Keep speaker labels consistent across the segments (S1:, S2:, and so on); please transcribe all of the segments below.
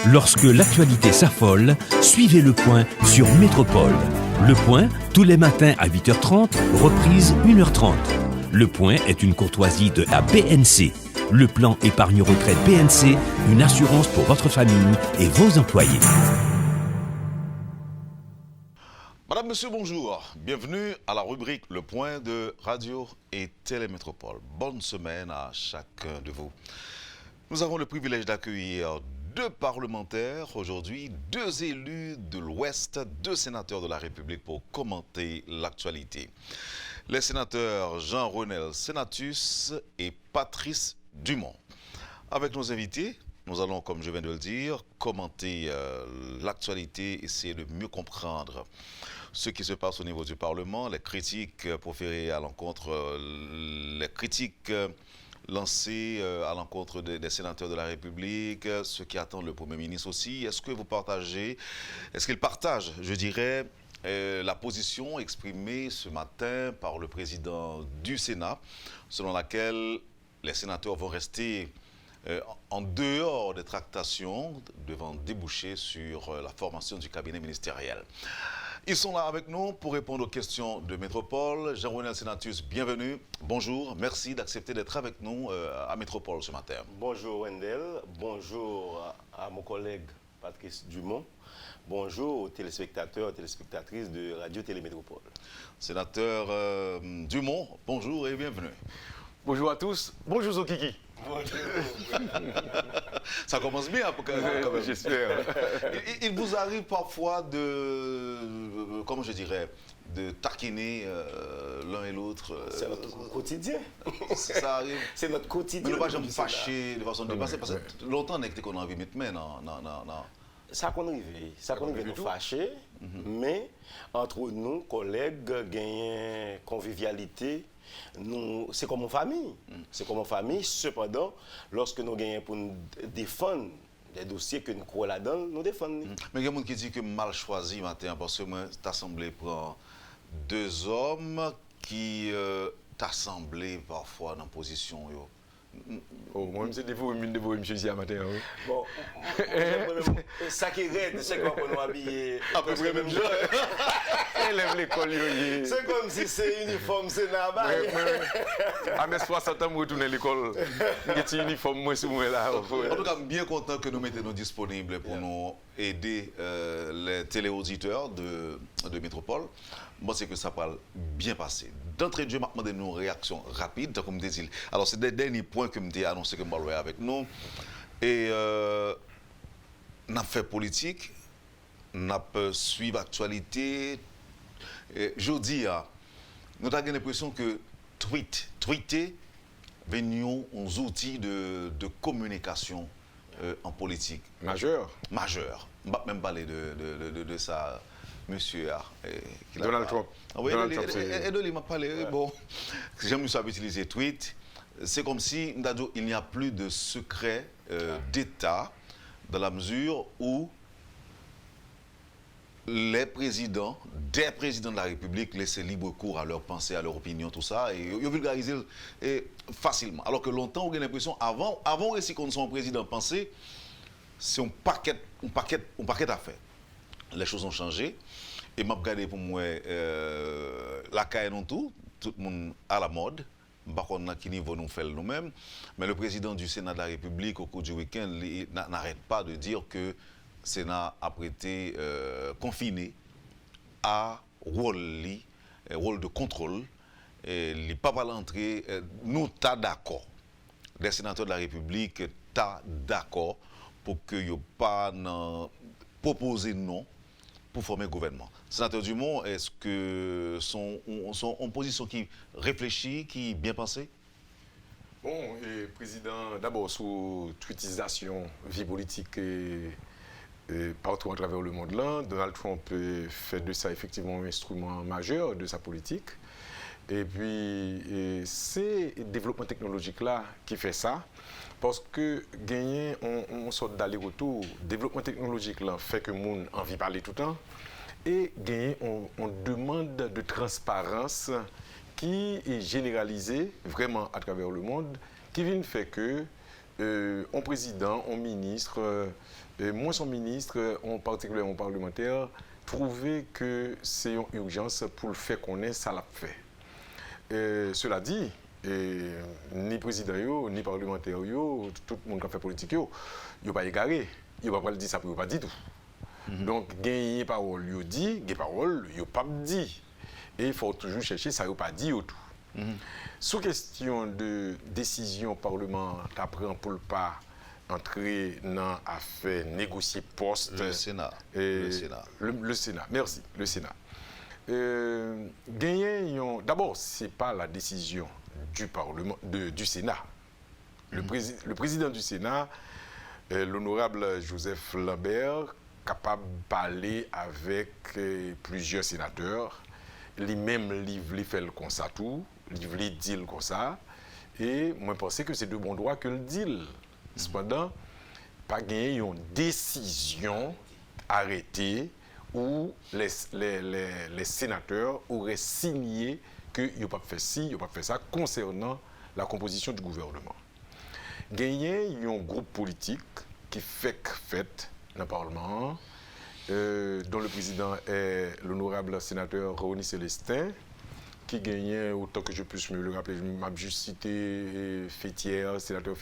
S1: Lorsque l'actualité s'affole, suivez Le Point sur Métropole. Le Point, tous les matins à 8h30, reprise 1h30. Le Point est une courtoisie de la BNC. Le plan épargne-retraite BNC, une assurance pour votre famille et vos employés.
S2: Madame, Monsieur, bonjour. Bienvenue à la rubrique Le Point de Radio et Télémétropole. Bonne semaine à chacun de vous. Nous avons le privilège d'accueillir deux parlementaires aujourd'hui, deux élus de l'Ouest, deux sénateurs de la République pour commenter l'actualité. Les sénateurs Jean-Renel Senatus et Patrice Dumont. Avec nos invités, nous allons, comme je viens de le dire, commenter l'actualité, essayer de mieux comprendre ce qui se passe au niveau du Parlement, les critiques proférées à l'encontre, les critiques lancées à l'encontre des sénateurs de la République, ce qui attend le Premier ministre aussi. Est-ce que vous partagez, est-ce qu'il partage, je dirais, la position exprimée ce matin par le président du Sénat, selon laquelle les sénateurs vont rester en dehors des tractations devant déboucher sur la formation du cabinet ministériel. Ils sont là avec nous pour répondre aux questions de Métropole. Jean-Renel Senatus, bienvenue. Bonjour, merci d'accepter d'être avec nous à Métropole ce matin.
S3: Bonjour Wendell, bonjour à mon collègue Patrice Dumont. Bonjour aux téléspectateurs et téléspectatrices de Radio Télémétropole.
S2: Sénateur Dumont, bonjour et bienvenue.
S4: Bonjour à tous. Bonjour Zokiki.
S3: Bonjour.
S2: Ça commence bien, quand même.
S4: J'espère.
S2: Il vous arrive parfois de, comment je dirais, de taquiner l'un et l'autre.
S3: C'est notre quotidien.
S2: Ça arrive.
S3: C'est notre quotidien.
S2: Mais nous ne pas jamais fâcher de façon dépassée, parce que longtemps on a été qu'on a envie de mettre main, non.
S3: Ça qu'on arrive nous fâcher, mais entre nous, collègues, gagnent convivialité. C'est comme une famille. C'est comme une famille. Cependant, lorsque nous gagnons pour nous défendre des dossiers que nous croyons là-dedans, nous défendons.
S2: Mais il y a des gens qui disent que mal choisi matin, parce que moi, t'assemblée prend deux hommes qui t'assemblée parfois dans position.
S4: Oh, moi, c'est des fois, je suis à matin.
S3: Bon, ça qui est c'est qu'on nous habiller
S2: à peu près même genre.
S4: Élève l'école,
S3: c'est comme si c'est uniforme, c'est là-bas.
S4: À mes 60 ans, je retourne à l'école. J'ai un uniforme, moi, c'est moi là.
S2: En tout cas, bien content que nous mettions disponibles pour nous aider les téléauditeurs de Métropole. Moi, c'est que ça va bien passer. D'entrée de jeu, je vais demander une réaction rapide, comme des îles. Alors, c'est des derniers points que je me annoncé que je vais avec nous. Et nous avons fait politique, nous avons suivi l'actualité. Je dis, nous avons l'impression que tweeter venions aux outils de communication en politique.
S4: Majeur.
S2: Je ne vais même parler de ça. Monsieur
S4: Donald Trump.
S2: Oui, il m'a parlé. Bon, j'aime ça utiliser tweet. C'est comme si il n'y a plus de secret d'État dans la mesure où des présidents de la République laissent libre cours à leurs pensées, à leurs opinions, tout ça, et ils vulgarisent facilement. Alors que longtemps, on a l'impression, avant aussi qu'on soit un président pensé, c'est un paquet d'affaires. Les choses ont changé. Et m'a regardé pour moi la caille non tout le monde à la mode. Par contre, à quel niveau nous faisons nous-mêmes. Mais le président du Sénat de la République, au cours du week-end, n'arrête pas de dire que le Sénat a été confiné à rôle de contrôle. Il n'est pas l'entrée. Nous, sommes d'accord. Les sénateurs de la République, sont d'accord pour que n'y ait pas proposer non pour former un gouvernement. Sénateur Dumont, est-ce que sont en position qui réfléchit, qui bien pensée?
S4: Bon, et président, d'abord, sous tweetisation, vie politique et partout à travers le monde là, Donald Trump fait de ça effectivement un instrument majeur de sa politique. Et puis, c'est le développement technologique là qui fait ça. Parce que gagner, on sort d'aller-retour. Développement technologique là fait que le monde a envie de parler tout le temps. Et gagner, on demande de transparence qui est généralisée vraiment à travers le monde, qui vient faire que un président, un ministre, moins son ministre, en particulier en parlementaire, trouver que c'est une urgence pour le faire connaître, ça l'a fait. Cela dit, ni président, ni parlementaire, tout le monde qui a fait politique, il n'est pas égaré. Il ne va pas le dire ça, il ne va pas dire tout. Donc, gagner parole, il dit, gagner parole, il n'a pas dit. Et il faut toujours chercher, ça n'a pas dit tout. Sous question de décision parlementaire, pour ne pas entrer dans l'affaire négocier poste.
S2: Le Sénat.
S4: Le Sénat, merci, le Sénat. D'abord, ce n'est pas la décision du Parlement, du Sénat. Le président du Sénat, l'honorable Joseph Lambert, capable de parler avec plusieurs sénateurs, lui-même il fait comme ça tout, il dit comme ça, et moi je pense que c'est de bon droit que le deal. Cependant, pas gagner une décision arrêtée où les sénateurs auraient signé qu'ils n'ont pas fait ci, ils n'ont pas fait ça concernant la composition du gouvernement. Gagner un groupe politique qui fait dans le Parlement, dont le président est l'honorable sénateur Rony Célestin, qui gagnait, autant que je puisse me le rappeler, je m'ai juste cité Fétière, sénateur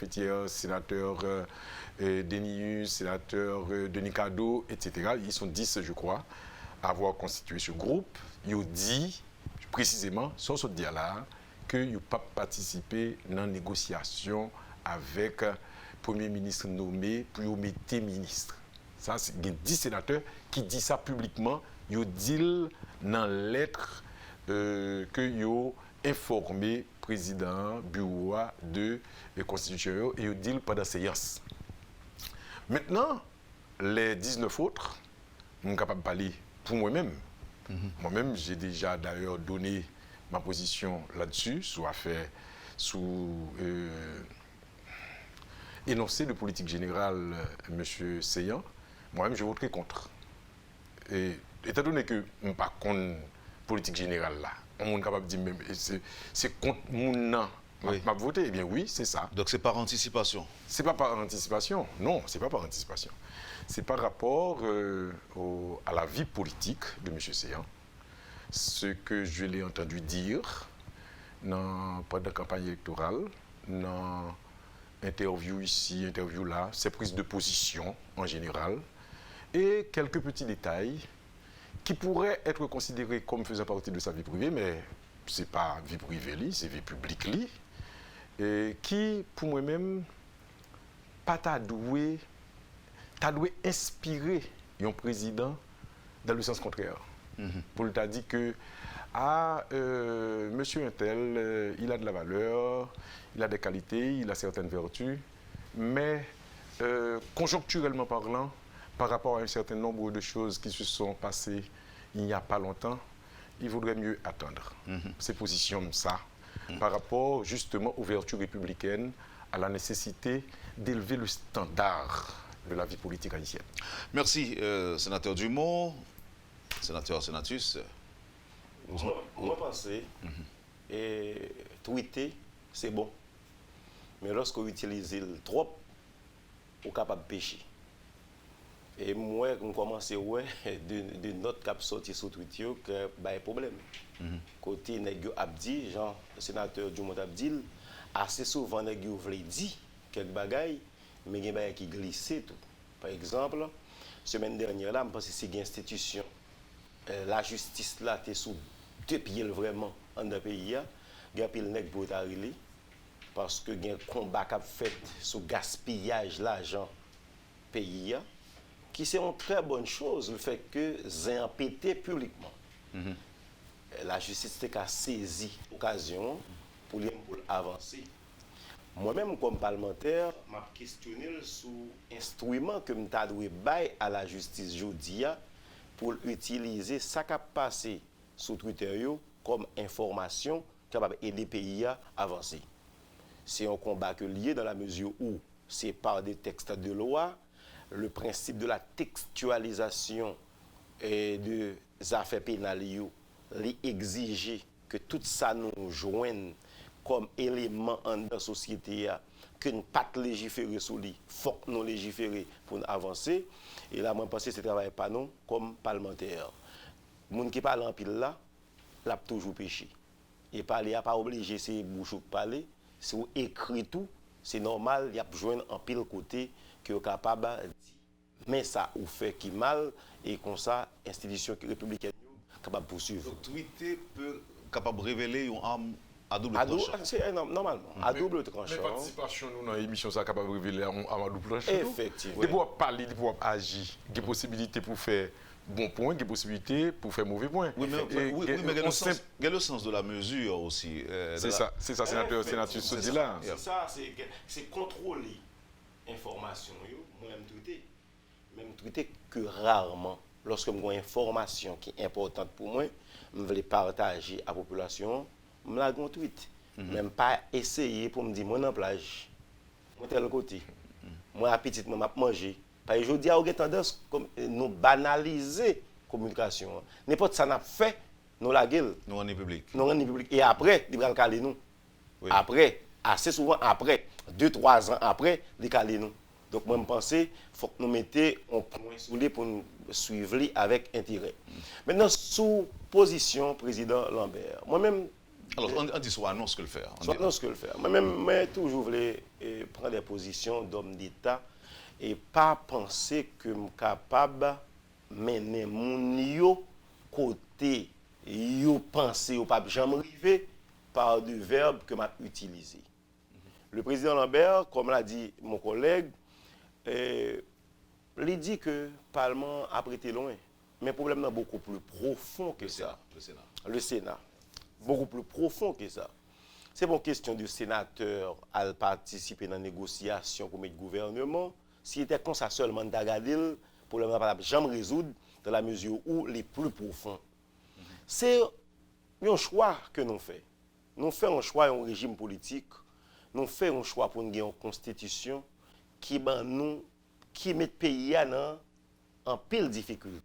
S4: Denius, sénateur Denis Cado, etc. Ils sont 10, je crois, à avoir constitué ce groupe. Ils ont dit, précisément, sans ce dire-là, qu'ils n'ont pas participé dans la négociation avec le Premier ministre nommé pour mettre ministre. Ça, c'est 10 sénateurs qui disent ça publiquement. Ils ont dit dans la lettre qu'ils ont informé le président bureau de la Constitution et ils ont dit pendant la séance. Maintenant, les 19 autres, je suis capable de parler pour moi-même. Moi-même, j'ai déjà d'ailleurs donné ma position là-dessus, sous énoncé de politique générale, M. Seyan. Moi-même, je voterai contre. Et étant donné que je ne suis pas contre politique générale là, on est capable de dire même c'est contre mon nom. M'a voté, eh bien oui, c'est ça.
S2: Donc c'est par anticipation.
S4: C'est pas par anticipation. Non, c'est pas par anticipation. C'est par rapport à la vie politique de M. Seyan. Ce que je l'ai entendu dire pendant la campagne électorale, dans interview ici, interview là, ses prises de position en général, et quelques petits détails qui pourraient être considérés comme faisant partie de sa vie privée, mais ce n'est pas vie privée, c'est vie publique, et qui, pour moi-même, pas t'a doué inspirer un président dans le sens contraire. Pour lui t'a dit que monsieur Intel, il a de la valeur, il a des qualités, il a certaines vertus, mais conjoncturellement parlant, par rapport à un certain nombre de choses qui se sont passées il n'y a pas longtemps, il vaudrait mieux attendre. Ces positions, ça, par rapport justement aux vertus républicaines, à la nécessité d'élever le standard de la vie politique haïtienne.
S2: Merci, sénateur Dumont, sénateur Sénatus.
S3: Moi, penser, et tweeter, c'est bon. Mais lorsque vous utilisez le trop, vous êtes capable de pécher. Et moi, je commence à voir de notes qui sorti sur Twitter que y a un problème. Côté Nègre Abdi, Jean, le sénateur Dumont Abdil, assez souvent Nègre voulait dire quelques bagailles, mais il y a des bagailles qui glissent tout. Par exemple, semaine dernière, là, je pense que c'est une institution. La justice là, était sous deux pieds vraiment dans le pays. Il y a pile nèg pour t'arriver parce que il y a un combat qui a fait sur le gaspillage de l'argent pays. Qui c'est une très bonne chose, le fait que c'est pété publiquement. La justice a saisi l'occasion pour avancer. Moi-même, comme parlementaire, je m'ai questionné sur l'instrument que je dois bailler à la justice aujourd'hui pour utiliser ce qui a passé sur Twitter comme information capable d'aider le pays à avancer. C'est un combat que lié dans la mesure où c'est par des textes de loi, le principe de la textualisation des affaires pénales exige que tout ça nous joigne comme élément en la société que nous pas légiférer sur lui, faut que nous légiférer pour avancer. Et là, moi, je pense que ce travail pas nous comme parlementaire. Les gens qui parlent en pile là, l'a toujours péché. Et parler, pas obligé, c'est bouche de parler. Si vous écrit tout, c'est normal, il y a besoin en pile côté que vous êtes capable de dire. Mais ça vous fait qui mal, et comme ça, l'institution républicaine est capable de poursuivre.
S2: Donc, tweeter peut capable de révéler une arme à double tranchant.
S3: C'est normalement, à double tranchant.
S4: Mais participation nous dans l'émission, ça capable de révéler à double tranchant.
S3: Effectivement.
S4: De pouvoir parler, de pouvoir agir, des possibilités pour faire bon point, des possibilités pour faire mauvais point.
S2: Oui, mais il y a le sens de la mesure aussi.
S4: C'est ça, sénateur se dit là.
S3: C'est ça, c'est contrôler l'information, même traiter que rarement, lorsque j'ai une information qui est importante pour moi, je veux partager à la population, je la tweet. Même pas essayer pour me dire, moi en plage, moi tel côté, moi appétit, moi manger. Parce que je dis, il y a tendance comme nous banaliser la communication. N'importe ça n'a fait, nous la gueule.
S2: Nous en public.
S3: Nous en public. Et après, ils vont caler nous. Oui. Après, assez souvent après, 2-3 ans après, ils caler nous. Donc, moi, je pense qu'il faut que nous mettions un point sur les pour nous suivre avec intérêt. Maintenant, sous position, président Lambert, moi-même.
S2: Alors, on dit soit non ce que le faire.
S3: Soit non ce que le faire. Moi-même, je toujours voulu prendre des positions d'homme d'État et pas penser que je suis capable de mener mon côté, yo penser, ou pas jamais arriver par du verbe que je utilisé. Le président Lambert, comme l'a dit mon collègue, il dit que le Parlement a prêté loin. Mais le problème est beaucoup plus profond que ça. Le Sénat. Beaucoup plus profond que ça. C'est pas une question du sénateur à participer dans la négociation pour le gouvernement. S'il était comme ça seulement d'agader, le problème ne va jamais résoudre dans la mesure où les plus profonds. C'est un choix que nous faisons. Nous faisons un choix un régime politique. Nous faisons un choix pour une constitution qui met le pays en pile difficulté.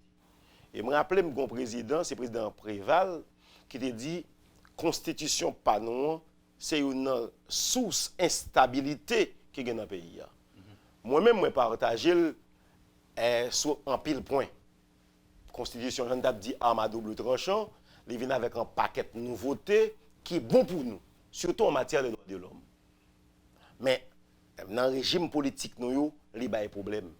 S3: Et je me rappelle, mon président, c'est le président Préval, qui a dit constitution pas non, c'est une source d'instabilité qui est dans le pays. Moi-même, je partage en pile point. Constitution, j'en ai dit arme à double tranchant, il vient avec un paquet de nouveautés qui est bon pour nous, surtout en matière de droits de l'homme. Mais dans le régime politique, il y a des problèmes.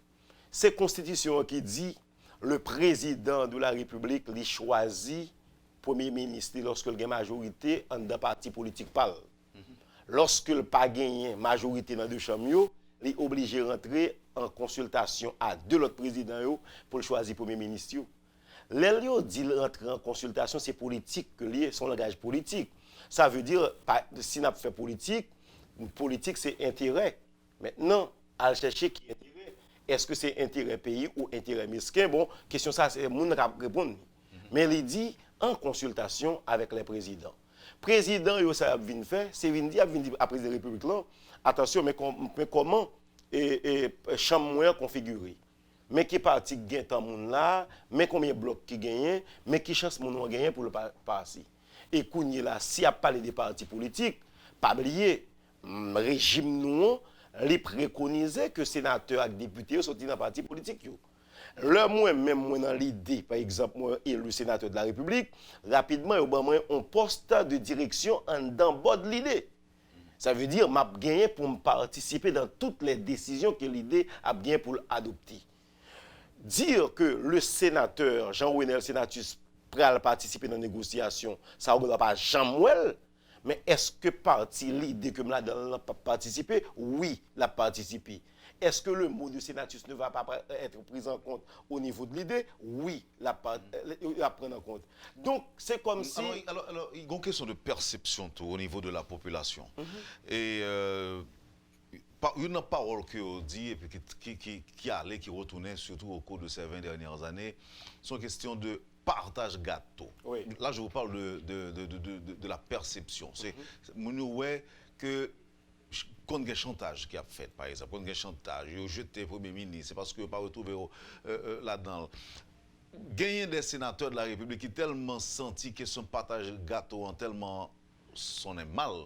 S3: C'est la Constitution qui dit le président de la République il choisit Premier ministre lorsque il y a majorité en deux partis politiques parlent. Lorsque il n'a pas gagné majorité dans deux chambres, il est obligé de rentrer en consultation à deux autres présidents pour choisir Premier ministre. L'élio dit rentrer en consultation, c'est politique, que son langage politique. Ça veut dire, si on a fait politique c'est intérêt. Maintenant, à chercher qui est intérêt. Est-ce que c'est intérêt pays ou intérêt mesquin? Bon, question ça, c'est le monde qui répond. Mais il dit en consultation avec les présidents. Président, ça vient faire, c'est vient dire à président de la République là, attention, mais comment chambre moins configurée? Mais qui parti gagne tant monde là, mais combien de blocs qui gagnent, mais qui chance mon on gagner pour le passer. Et kounye là, si a parlé des partis politiques, pas oublier régime nous les préconisait que sénateurs et députés sont dans le parti politique. Moi-même, dans l'idée, par exemple, moi, élu sénateur de la République, rapidement, moi, on poste de direction en bas de l'idée. Ça veut dire que je gagné pour participer dans toutes les décisions que l'idée a gagné pour adopter. Dire que le sénateur, Jean-Renel Sénatus, prêt à participer dans la négociation, ça ne va pas Jean-Mouel. Mais est-ce que parti l'idée que je n'a pas participé? Oui, l'a participé. Est-ce que le mot de sénatus ne va pas être pris en compte au niveau de l'idée? Oui, la prendre en compte. Donc, c'est comme si...
S2: Alors, il y a une question de perception tout, au niveau de la population. Et une parole que vous dit et puis qui allait, qui retournait surtout au cours de ces 20 dernières années, sont questions de partage gâteau.
S3: Oui.
S2: Là, je vous parle de la perception. C'est que quand il y a un chantage qui a fait, par exemple, quand il y a un chantage, il a jeté le Premier ministre, c'est parce qu'il n'a pas retrouvé là-dedans. Gagner des sénateurs de la République qui tellement senti que son partage gâteau en tellement son est mal,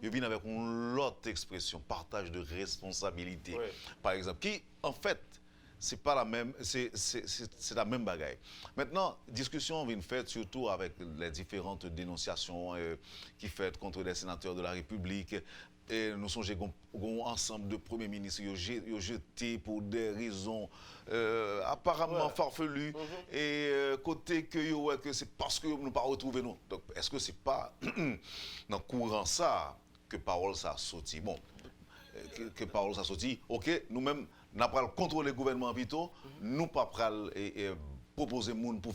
S2: il vient avec une autre expression, partage de responsabilité.
S3: Oui.
S2: Par exemple, qui, en fait, c'est pas la même, c'est la même bagaille. Maintenant, discussion vient faite surtout avec les différentes dénonciations qui faites contre les sénateurs de la République. Et nous sommes un ensemble de premiers ministres qui ont jeté pour des raisons apparemment farfelues. Et côté que c'est parce que nous ne pas retrouver nous. Donc, est-ce que c'est pas dans le courant ça que parole ça sorti? Bon, que parole ça sorti. Ok, nous-mêmes, nous pas contrôler le gouvernement plutôt, nous pas proposer monde pour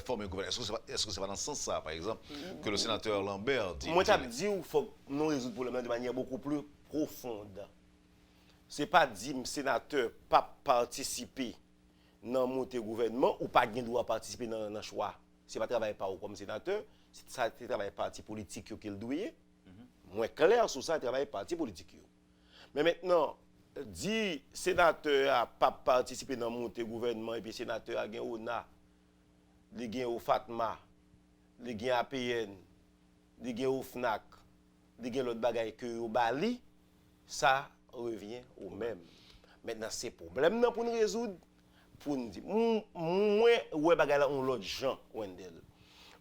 S2: former un gouvernement. Est-ce que c'est pas dans ce sens ça, par exemple, que le sénateur Lambert dit?
S3: Moi, je dis qu'il faut que nous résoudre le problème de manière beaucoup plus profonde. Ce n'est pas dire que le sénateur pas participer dans le montée gouvernement ou pas de droit participer dans le choix. Ce n'est pas travailler par comme sénateur, c'est travailler parti politique qu'il doit. Moi, clair sur ça, travailler parti politique. Mais maintenant, dit sénateur a pas participé dans le montée gouvernement et puis sénateur a gagné au NA, il a gagné au Fatma, il a gagné APN, il a gagné au FNAC, il a gagné l'autre bagaille que au Bali, ça revient au même. Maintenant, c'est problème pour nous résoudre, pour nous dire, moi, ouais bagaille là on l'autre gens, Wendell.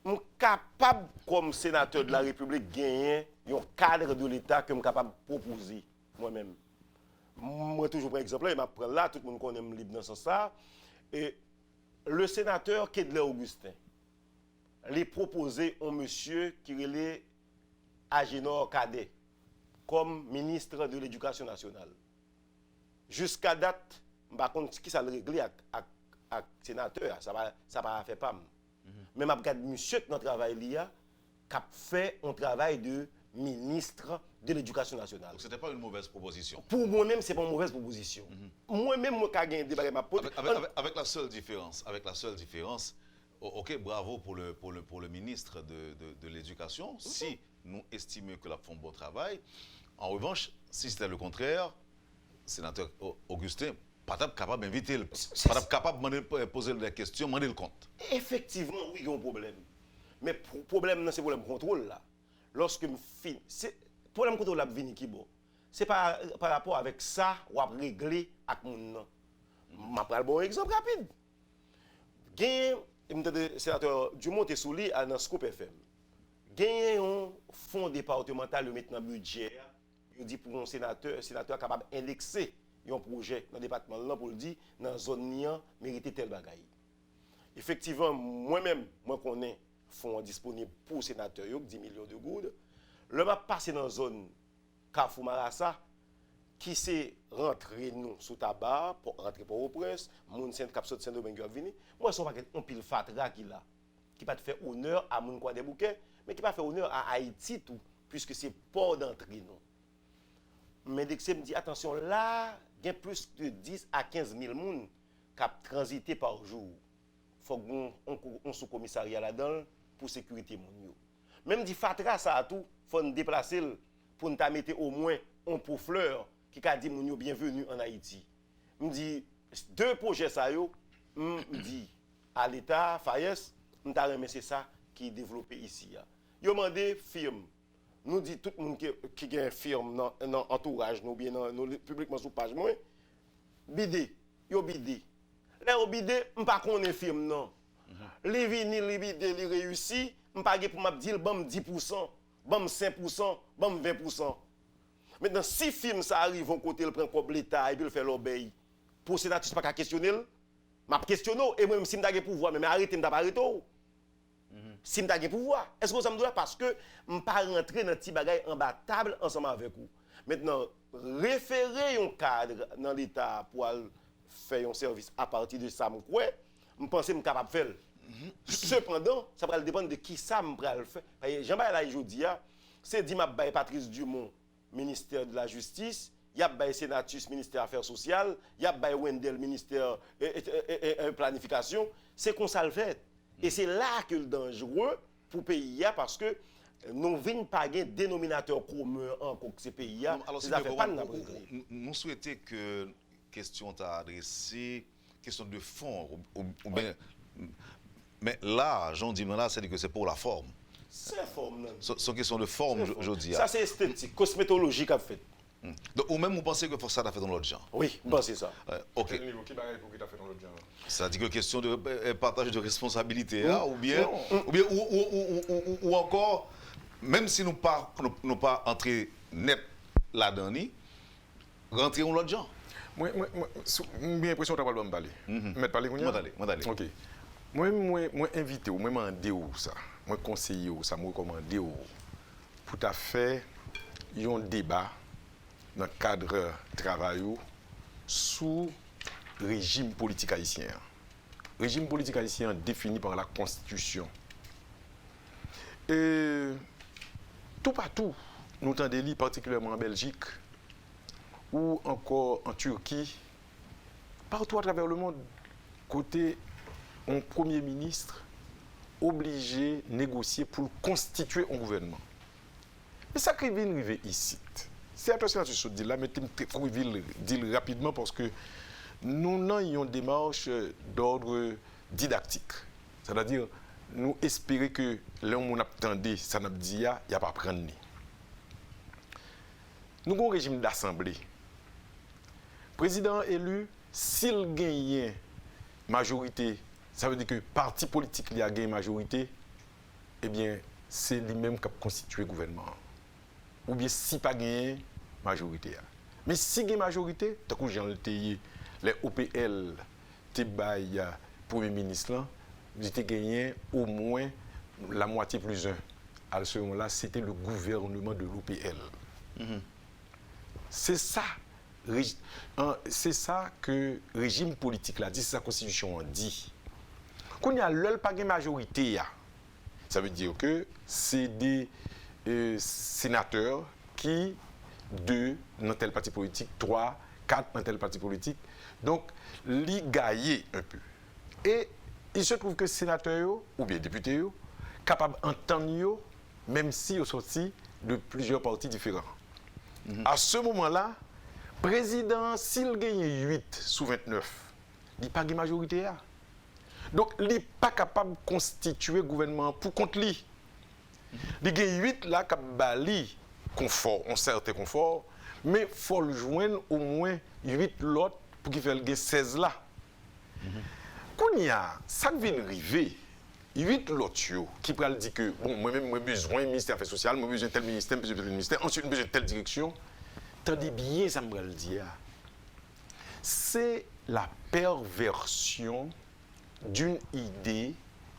S3: Je suis capable, comme sénateur de la République, de gagner un cadre de l'État que je suis capable de proposer moi-même. Moi, toujours par exemple, je m'apprends là, tout le monde connaît libre dans ce sens. Et le sénateur Kedler Augustin, il a proposé un monsieur qui est Agénor Cadet comme ministre de l'Éducation nationale. Jusqu'à date, je ne sais pas qui ça le réglé avec le sénateur, ça ne va faire pas. Mais je regarde monsieur dans le travail qui a fait un travail de ministre de l'Éducation nationale.
S2: Donc ce n'était pas une mauvaise proposition.
S3: Pour moi-même, ce n'est pas une mauvaise proposition. Moi-même, je suis gagné débat
S2: avec la seule différence, ok, bravo pour le ministre de l'Éducation, si nous estimons que la font bon travail. En revanche, si c'était le contraire, sénateur Augustin, pas capable d'inviter, pas capable de poser des questions, demander le compte.
S3: Effectivement, oui, il y a un problème. Mais le problème, c'est le problème de contrôle là. Lorsque je finis, le problème de contrôle là, c'est pas par rapport avec ça ou à régler avec mon nom. Je prends un bon exemple rapide. Le sénateur Dumont est sous lui dans Scoop FM. Il y a un fonds départemental de mettre dans le budget. Il dit pour un sénateur capable d'indexer un projet dans le département là pour le dire dans la zone nian mériter tel bagaille. Effectivement, moi-même, moi connais fonds disponibles pour sénateur 10 millions de gouttes. Le m'a passé dans la zone Carrefour Marassa qui s'est rentré nous sous tabac pour rentrer pour au prince, moun Saint Cap Saint Domingue vini. Moi son paquet on pile fatra qui là qui pas faire honneur à moun quoi des bouquets mais qui pas faire honneur à Haïti tout puisque c'est port d'entrée nous. Mais dès que c'est me dit attention là, il y a plus de 10 à 15 000 personnes qui transitent par jour. Il faut qu'on sous-commissariat là-dedans pour sécurité moun yo. Même dit fatra ça tout, faut nous déplacer pour nous mettre au moins un pour fleur qui a dit moun yo bienvenue en Haïti. Me dit deux projets ça yo, me dit à l'état Fayes, on t'a remercié ça qui est développé ici. Yo mandé firme. Nous dit tout le monde qui a une firme dans entourage nous bien dans publiquement sous page moi bidé, yo bidé. Là yo bidé, on pas connait firme non. Les vini les bidé, les réussi, on pas pour m'a dire bam 10%, bam 5%, bam 20%. Maintenant si firme ça arrive on côté le prend comme l'état et puis le fait l'obéi. Pour sénateur pas qu'à questionner, m'a questionner et moi même si m'ta pouvoir mais arrêtez m'ta pas arrêter. Si m'ta gen pouvoir, est-ce que ça me doit parce que m'pas rentrer dans petit bagay en bas table ensemble avec vous. Maintenant référer un cadre dans l'état pour faire un service à partir de ça me pense me capable faire. Cependant, ça va dépendre de qui ça me pral faire. Jean-Baptiste là aujourd'hui c'est dit m'a bail Patrice Dumont ministère de la justice, y a bail Sénatus ministère affaires sociales, y a bail Wendell ministère planification, c'est qu'on ça le fait. Et c'est là que le dangereux pour le pays parce que nous ne venons pas un dénominateur commun encore que ces pays.
S2: Alors, si nous souhaitons que la question t'a adressée, question de fond, mais là, Jean dit là, c'est que c'est pour la forme.
S3: C'est forme.
S2: C'est une question de forme, je dis.
S3: Ça, c'est esthétique, cosmétologique à fait.
S2: Donc, ou même, vous pensez que pour ça, tu as fait dans l'autre genre?
S3: Oui, bon, c'est ça.
S2: Ok.
S4: Quel niveau qui va pour que tu as fait dans l'autre genre?
S2: C'est-à-dire que question de partage de responsabilité, ou encore, même si nous pas entrés net là-dedans, rentrer dans l'autre genre.
S4: Moi, j'ai l'impression que tu vas me parler. Mais parler,
S2: Moi d'aller.
S4: Ok. Moi, invité ou moi, mandé ou ça. Moi, conseiller ou ça, moi, recommandé ou pour ta faire un débat dans le cadre de travail sous régime politique haïtien. Régime politique haïtien défini par la Constitution. Et tout partout, nous entendons lire, particulièrement en Belgique ou encore en Turquie, partout à travers le monde, côté un premier ministre obligé de négocier pour constituer un gouvernement. Mais ça qui vient arriver ici, c'est attention à ce que je dis là, mais je vais dire rapidement parce que nous avons une démarche d'ordre didactique. C'est-à-dire, nous espérons que l'homme on attendait, ça n'a dit, il n'y a pas à prendre. Nous avons un régime d'assemblée. Président élu, s'il gagne majorité, ça veut dire que le parti politique qui a gagné majorité, eh bien, c'est lui-même qui a constitué le gouvernement. Ou bien, si pas gagné majorité. Mais si il y a majorité, tant que j'ai les OPL, le Premier ministre, j'ai gagné au moins la moitié plus un. À ce moment-là, c'était le gouvernement de l'OPL. C'est ça que le régime politique là dit, c'est sa constitution dit. Quand il y a l'œil pas de majorité, ça veut dire que c'est des sénateurs qui, 2 dans tel parti politique, 3, 4 dans tel parti politique, donc les gagnent un peu. Et il se trouve que les sénateurs ou bien députés sont capables d'entendre, même si ils sont sortis de plusieurs partis différents. À ce moment-là, le président, s'il gagne 8 sur 29, il n'a pas de majorité. Donc, il n'est pas capable de constituer le gouvernement pour contre lui. Il gagne 8 là, qui bali confort, un certain confort, mais il faut le joindre au moins 8 l'autre pour qu'il fasse 16 là. Quand il y a, ça vient arriver, 8 l'autre qui peut dire que, bon, moi-même, j'ai besoin du ministère des Affaires sociales, j'ai besoin de tel ministère, ensuite, j'ai besoin de telle direction. Tandis bien, ça me le dire, c'est la perversion d'une idée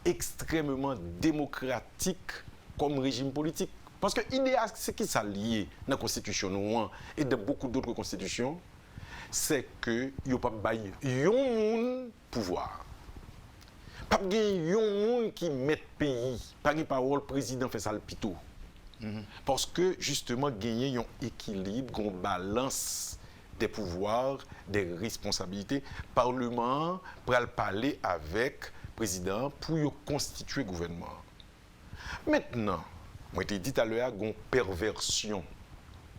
S4: extrêmement démocratique comme régime politique. Parce que l'idée, c'est qui ça lié dans la Constitution et dans beaucoup d'autres constitutions, c'est que il n'y a pas de pouvoir. Pas de monde qui met le pays. Pas de parole, le président fait ça le pito. Parce que justement, gagner un équilibre, une balance des pouvoirs, des responsabilités. Parlement pour parler avec le président pour constituer le gouvernement. Maintenant, moi je dit tout à l'heure, il y a une perversion.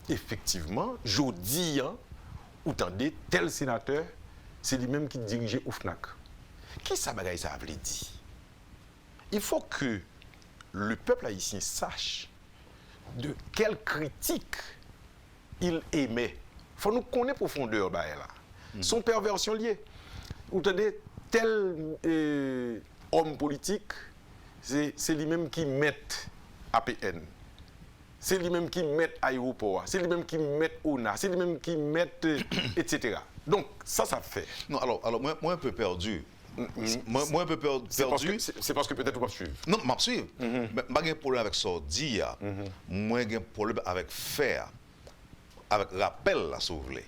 S4: Effectivement, je dis, ou tendez, tel sénateur, c'est lui-même qui dirigeait OFNAC. Qu'est-ce que ça veut dire? Il faut que le peuple haïtien sache de quelle critique il émet. Il faut nous connaître profondeur là. Son perversion liée. Vous entendez, tel homme politique, c'est lui-même qui met APN. C'est lui-même qui met aéroport. C'est lui-même qui met ONA. C'est lui-même qui met etc. Donc, ça fait.
S2: Non, alors moi un peu perdu. Moi un peu perdu.
S4: C'est parce que peut-être vous ne suivez.
S2: Non, je suis suivre. Mais je n'ai pas de problème avec ça. Moi j'ai un problème avec faire. Avec rappel, là, si vous voulez.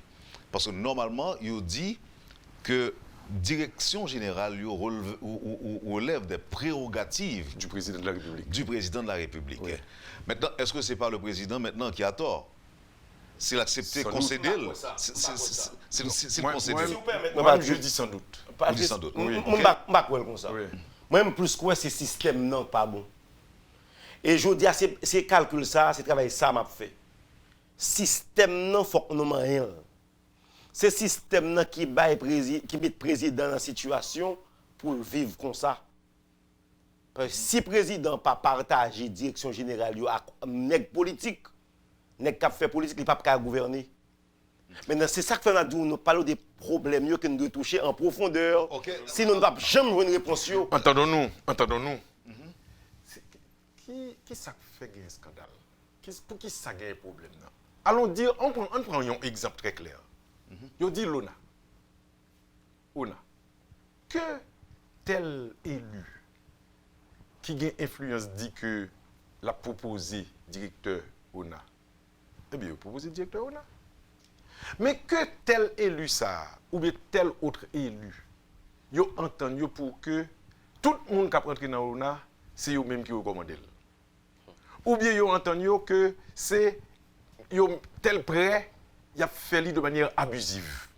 S2: Parce que normalement, il dit que la direction générale relève des prérogatives
S4: du président de la République.
S2: Oui. Maintenant, est-ce que ce n'est pas le président maintenant qui a tort? S'il accepte concéder, c'est le concéder.
S4: Moi, je dis sans doute.
S2: Je dis sans doute.
S3: Je ne comme ça. Moi, plus quoi, c'est système non pas bon. Et je dis, c'est calcul ça, c'est travail ça m'a fait. Système non faut que nous rien. C'est système qui met le président dans la situation pour vivre comme ça. Si le président n'a pas partagé la direction générale avec les politiques, les qui fait politique, il ne peut pas gouverner. Maintenant, c'est ça que nous parlons des problèmes que nous devons toucher en profondeur. Sinon, nous ne pouvons jamais avoir une réponse.
S4: Entendons-nous. Qui ça fait un scandale? Pour qui ça a un problème? Allons dire, on prend un exemple très clair. On dit l'ONA. Que tel élu qui a une influence dit que l'a proposé directeur ONA, eh bien, il a proposé directeur ONA. Mais que tel élu ça, ou bien tel autre élu, il entend pour que tout le monde qui rentre dans l'ONA, c'est eux-mêmes qui recommandent. Ou bien ils entendent que c'est tel prêt, il a fait de manière abusive.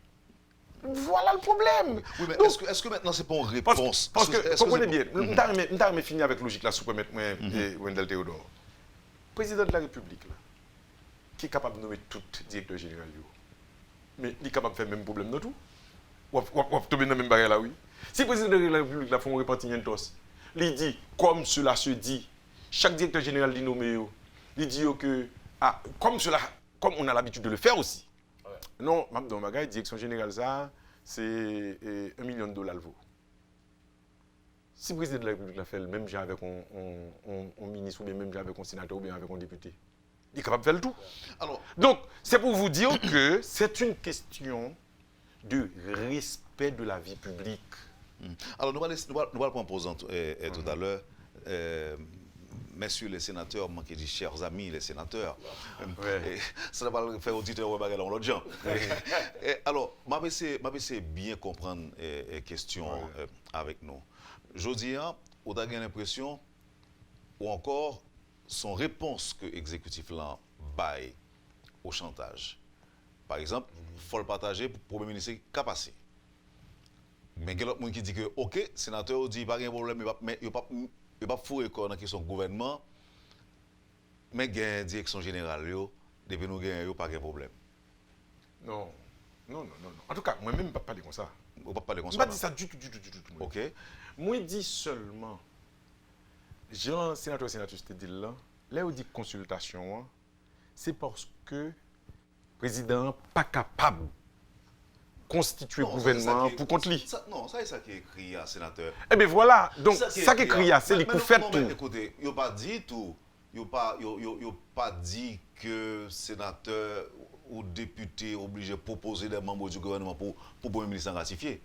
S4: Voilà le problème.
S2: Oui, mais est-ce que maintenant c'est pas une réponse?
S4: Parce que, comprenez bien, nous avons fini avec la logique là, sous permettre Wendell Théodore. Président de la République, là, qui est capable de nommer tout directeur général, mais il est capable de faire le même problème dans tout. Ou tomber dans le même barrière là, oui. Si le président de la République là, fait un repentir, il dit, comme cela se dit, chaque directeur général dit nommé, il dit que, comme on a l'habitude de le faire aussi. Non, dans la direction générale, ça, c'est $1 million le vaut. Si le président de la République l'a fait, même j'ai avec un ministre, ou bien même j'ai avec un sénateur, ou bien avec un député, il est capable de faire le tout. Alors, donc, c'est pour vous dire que c'est une question de respect de la vie publique.
S2: Alors, nous allons prendre en posant tout à l'heure. Messieurs les sénateurs, moi qui dis chers amis les sénateurs, ça ne va pas faire auditeur ou bagarre dans l'autre genre. Alors, je vais bien comprendre la question avec nous. Je dis, on a l'impression, ou encore, son réponse que l'exécutif là baille au chantage. Par exemple, il faut le partager pour le Premier ministre qui a passé. Mais il y a d'autres qui disent que, OK, le sénateur dit pas de problème, mais il n'y a pas de fou dans la question du gouvernement, mais il y a une direction générale, depuis nous n'avons pas de problème.
S4: Non. En tout cas, moi-même, je ne peux pas parler comme ça.
S2: On ne peut pas parler comme ça.
S4: Je ne peux pas dire ça du tout.
S2: OK.
S4: Moi, je dis seulement, Jean, sénateur, je te dis là, là où dit consultation, c'est parce que le président n'est pas capable de constituer le gouvernement pour contre lui.
S2: Non, ça c'est ça qui est écrit, sénateur.
S4: Eh bien voilà, donc ça qui est écrit, c'est lui pour faire tout.
S2: Écoutez, il n'a pas dit tout. Il n'a pas dit que sénateur ou député obligé de proposer des membres du gouvernement pour le Premier ministre ratifier.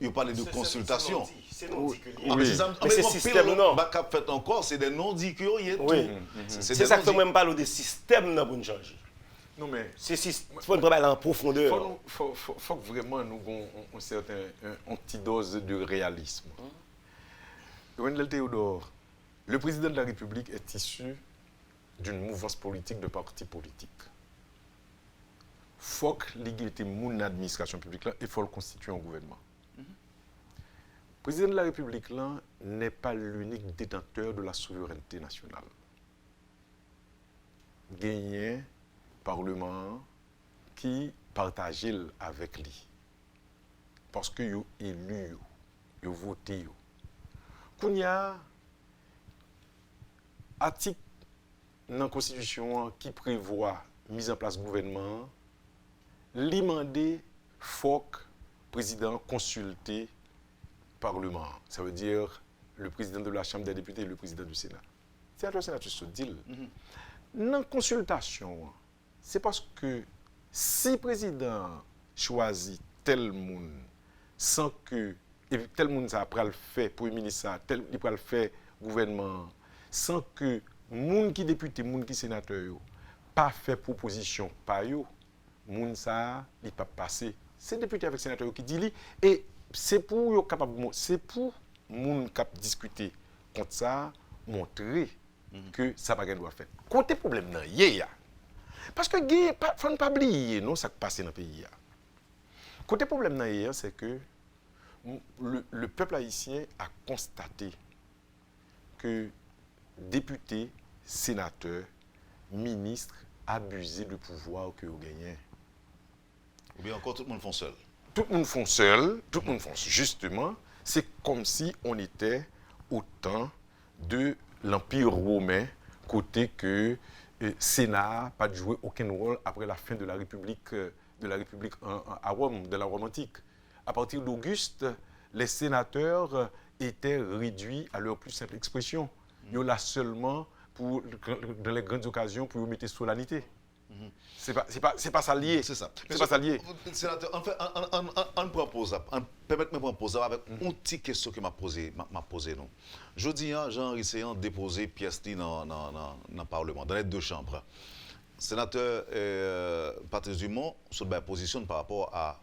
S2: Il parle de consultation.
S3: C'est non dit.
S2: Mais c'est système non. Fait encore, c'est des non-dits qu'il y a tout.
S3: C'est ça que même parle de système dans le changer.
S4: Non mais
S3: c'est faut une travail en profondeur.
S4: Faut que vraiment nous avons une certaine antidose de réalisme. Wendell Théodore, le président de la République est issu d'une mouvance politique, de parti politique. Il faut que l'égalité mon administration publique là, il faut le constituer en gouvernement. Le président de la République là n'est pas l'unique détenteur de la souveraineté nationale. Gagné Parlement qui partage avec lui. Parce que vous élu, vous voté. Quand il y a un article dans la Constitution qui prévoit la mise en place du gouvernement, il faut que le président consulte le Parlement. Ça veut dire le président de la Chambre des députés et le président du Sénat. C'est le Sénat qui se dit. Dans la consultation, c'est parce que si le président choisit tel monde sans que tel monde ça après le fait pour le ministre, tel il va le faire gouvernement, sans que monde qui député, monde qui sénateur pas fait proposition par yo, monde ça il pas passer. C'est député avec sénateur qui dit et c'est pour yo capable c'est pour monde qui discuter contre ça montrer que ça pas doit faire. Côté problème nan yé parce que il faut pas oublier non ça qui passe dans le pays. Côté problème c'est que le peuple haïtien a constaté que députés, sénateurs, ministres abusé du pouvoir que vous gagnez.
S2: Ou bien encore tout le monde font seul.
S4: Tout le monde font seul, tout le monde font justement, c'est comme si on était au temps de l'Empire romain, côté que Sénat n'a pas joué aucun rôle après la fin de la République à Rome, de la Rome antique. À partir d'Auguste, les sénateurs étaient réduits à leur plus simple expression. Ils sont là seulement dans les grandes occasions pour mettre solennité. C'est pas ça lié.
S2: C'est ça.
S4: C'est pas ça lié.
S2: Sénateur, en fait, on propose, permettez-moi de proposer avec une petite question que m'a posée nous. Jeudi, Jean-Henri Seyan déposé pièce dans le Parlement, dans les deux chambres. Sénateur Patrice Dumont se positionne par rapport à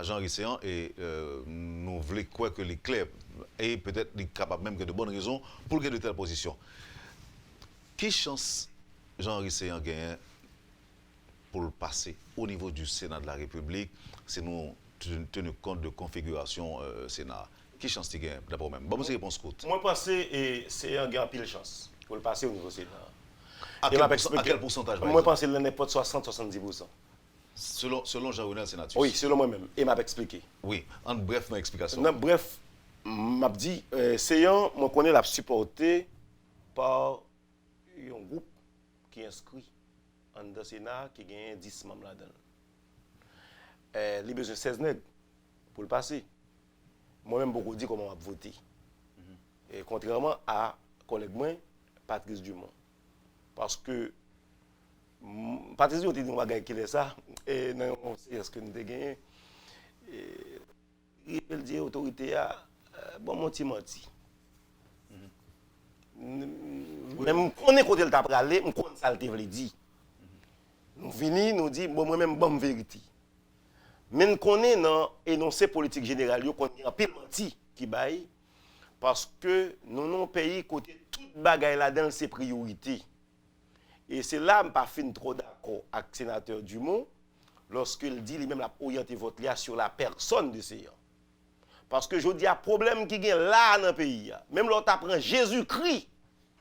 S2: Jean-Henri Seyan et nous voulons croire que les clés et peut-être capable même que de bonnes raisons pour gagner de telles positions. Quelle chance Jean-Henri Seyan gagne pour le passer au niveau du Sénat de la République, si nous tenons compte de configuration Sénat? Quelle chance tu gagnes d'abord même? Bon, c'est réponse courte.
S3: Moi, je pense que Seyan gagne pile chance pour le passer au niveau Sénat.
S2: À quel pourcentage?
S3: Moi, je pense qu'il n'est pas de 60-70%.
S2: Selon Jean-Renal Sénatus?
S3: Oui, selon moi-même. Et m'a expliqué.
S2: Oui, en bref, ma explication.
S3: Bref, m'a dit, Seyan, moi, connais la supporté par un groupe qui est inscrit en le Sénat qui gagne 10 membres là-dedans. Il a besoin de 16 nègres pour le passer. Moi-même, beaucoup dit comment on va voter. Et contrairement à collègue moi, Patrice Dumont. Parce que Patrice Dumont dit qu'on va gagner ça, et non, est-ce que nous avons gagné. Il peut dire autorité à bon menti. Même on est côté le tap aller, on connaît ça le veut dire. Nous venons nous dit bon moi-même bonne vérité. Mais nous connaît dans énoncé politique générale yo qu'on y a pile menti qui baille parce que nous non pays côté toute bagaille là-dedans c'est priorité. Et c'est là que je ne suis pas fin trop d'accord avec le sénateur Dumont lorsqu'il dit lui-même la orienter votre lien sur la personne de Seyan. Parce que je dis, il y a un problème qui est là dans le pays. Même lorsque tu apprends Jésus-Christ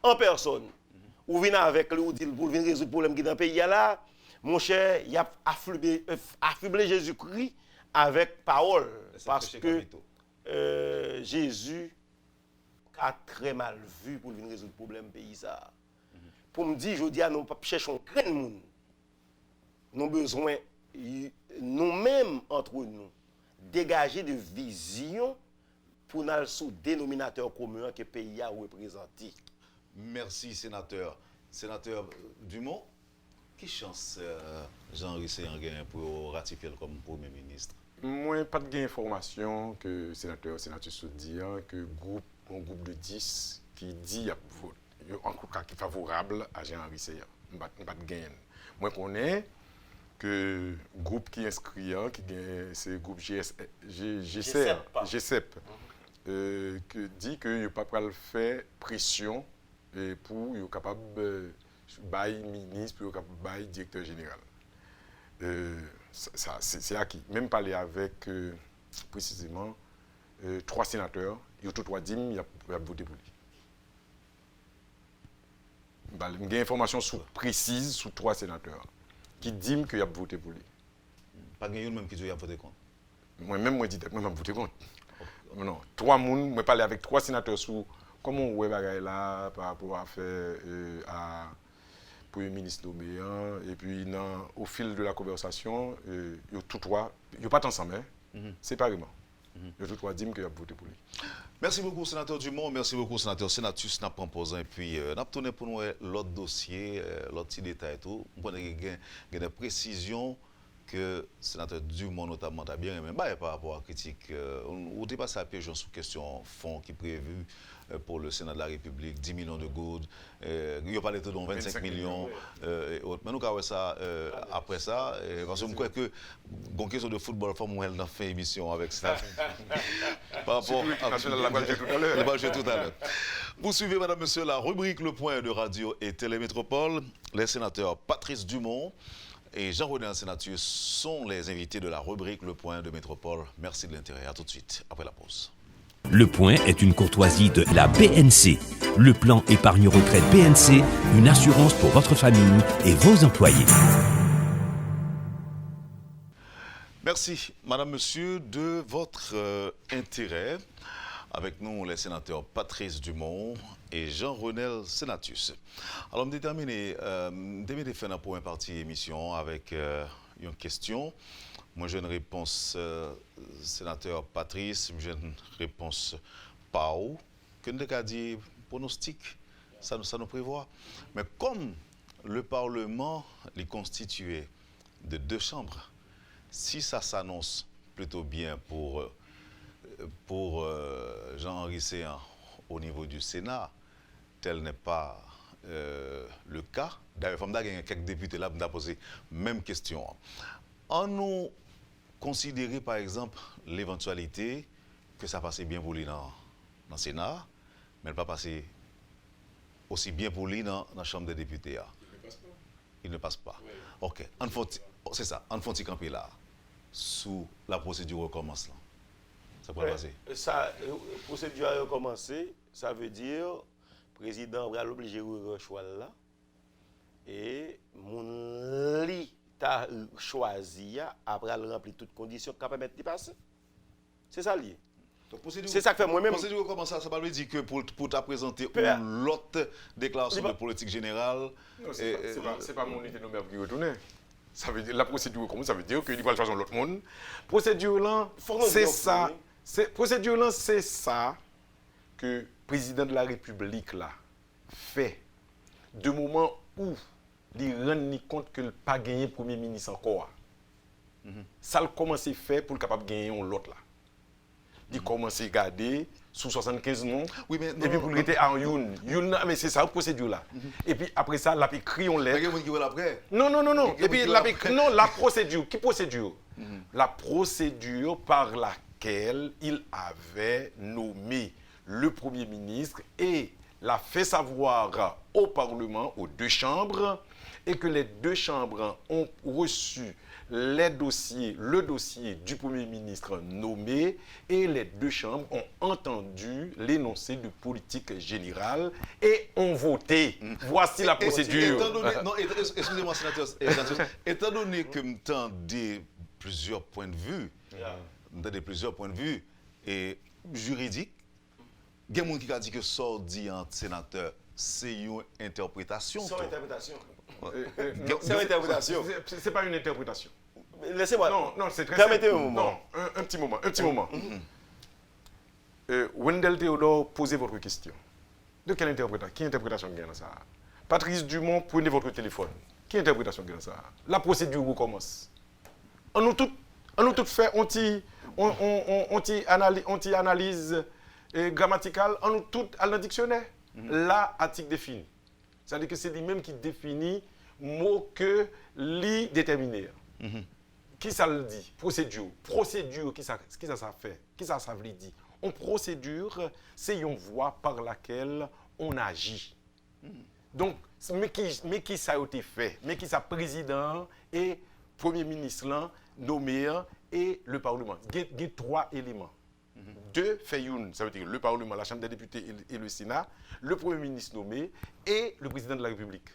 S3: en personne, ou vient avec lui, ou dit pour venir résoudre le problème qui est dans le pays là, mon cher, il a affublé Jésus-Christ avec parole. Parce que Jésus a très mal vu pour venir résoudre le problème du pays. Pour me dire, je dis, nous cherchons grand monde. Nous avons besoin, nous-mêmes, entre nous, dégager de vision pour nous sous dénominateur commun que le pays a représenté.
S2: Merci, sénateur. Sénateur Dumont, quelle chance Jean-Henri Seyan gagne pour ratifier comme Premier ministre?
S4: Moi, pas de information que le sénateur se dit que un groupe de 10 qui dit en tout cas qui est favorable à Jean-Henri Seyan. Pas de gain. Moi, je connais que le groupe qui est inscrit, c'est le groupe GCEP, qui dit qu'il n'y a pas de faire pression pour être capable de bailler ministre, pour être capable de bailler directeur général. C'est acquis. Même parler avec précisément 3 sénateurs, ils ont tous 3 dit qu'il a voté pour lui. J'ai une information précise sur 3 sénateurs qui disent qu'il a voté pour lui.
S2: Pas de même qui dit qu'il a voté contre?
S4: Moi-même, je dis que moi, j'ai voté contre. Okay. Non, 3 personnes, je parle avec 3 sénateurs sur comment on va là par rapport à faire à Premier ministre nommé. Et puis, au fil de la conversation, ils ont tous 3, ils ne sont pas ensemble, séparément. Ils ont tous 3 dit qu'il a voté pour lui.
S2: Merci beaucoup, sénateur Dumont. Merci beaucoup, sénateur Sénatus. N'a pas posé. Et puis, n'a tourné pour nous l'autre dossier, l'autre petit détail et tout. On a des précisions que le sénateur Dumont, notamment, a bien aimé. Par rapport à la critique, on dépasse la piège sur question fonds qui est prévu pour le Sénat de la République, 10 millions de gouttes. Il y a parlé de 25 millions et autres. Mais nous avons ça après ça. Parce que je crois que une question de football, on a fait émission avec ça. Par rapport à tout à l'heure. Vous suivez, madame, monsieur, la rubrique Le Point de Radio et Télémétropole. Les sénateurs Patrice Dumont et Jean-Renal Sénatus sont les invités de la rubrique Le Point de Métropole. Merci de l'intérêt. À tout de suite, après la pause.
S1: Le Point est une courtoisie de la BNC. Le plan épargne-retraite BNC, une assurance pour votre famille et vos employés.
S2: Merci, madame, monsieur, de votre intérêt. Avec nous, les sénateurs Patrice Dumont et Jean-Renel Senatus. Alors, je vais faire pour une partie émission avec une question. Moi, j'ai une réponse sénateur Patrice, j'ai une réponse Pau, que nous avons dit pronostic, ça nous prévoit. Mais comme le Parlement est constitué de 2 chambres, si ça s'annonce plutôt bien pour Jean-Henri Séan au niveau du Sénat, tel n'est pas le cas. D'ailleurs, il y a quelques députés là qui ont posé la même question. En nous considérer par exemple l'éventualité que ça passe bien pour lui dans le Sénat, mais elle ne pas passer aussi bien pour lui dans la Chambre des députés. Il ne passe pas. Oui. OK. C'est ça. On faut camper là, sous la procédure recommence là. Ça pourrait passer.
S3: La procédure a recommencé, ça veut dire le président va l'obliger de choix là. Et mon lit t'a choisi après remplir toutes conditions qui permettent de passer. C'est ça lié. C'est ça que fait moi-même.
S2: La procédure comment ça veut dire que pour te présenter l'autre déclaration de politique générale.
S4: Non, c'est pas mon idée de nommé qui retourner. Ça veut dire la procédure comment ça veut dire qu'il va choisir l'autre monde. Procédure là, c'est ça. Procédure là, c'est ça que le président de la République là fait de moment où il rend compte qu'il n'a pas gagné premier ministre encore. Ça a commencé à faire pour le capable de gagner l'autre là. Il commence à garder sous 75 noms. Oui, mais non, et puis pour le était en Youn. Mais c'est ça la procédure là. Et puis après ça, il a écrit en lettre. Non. Et puis la procédure. Quelle procédure? La procédure par laquelle il avait nommé le Premier ministre et l'a fait savoir au Parlement, aux 2 chambres, et que les 2 chambres ont reçu le dossier du Premier ministre nommé, et les 2 chambres ont entendu l'énoncé de politique générale et ont voté. Voici la procédure.
S2: Excusez-moi, sénateur. Étant donné que nous entendons plusieurs points de vue, et juridiques, il y a des gens qui ont dit que ça dit entre sénateurs, c'est une interprétation.
S3: C'est une interprétation.
S2: C'est une interprétation.
S4: C'est pas une interprétation.
S3: Laissez-moi.
S4: Non, c'est très
S3: permettez-moi un moment.
S4: Non, un petit moment. Wendell Théodore, posez votre question. De quelle interprétation? Quelle interprétation gagne dans ça? Patrice Dumont, prenez votre téléphone. Quelle interprétation gagne dans ça? La procédure recommence. On nous tout fait, on analyse grammaticale, on nous tout à le dictionnaire. Là, article défini. C'est-à-dire que c'est lui-même qui définit mot que li déterminer. Qui ça le dit? Procédure. Procédure, qui ça fait? Qui ça veut dire? En procédure, c'est une voie par laquelle on agit. Donc, mais qui ça a été fait? Mais qui ça président et Premier ministre là, nommé et le Parlement? Il y a 3 éléments. 2 fait une, ça veut dire le Parlement, la Chambre des députés et le Sénat, le Premier ministre nommé et le Président de la République.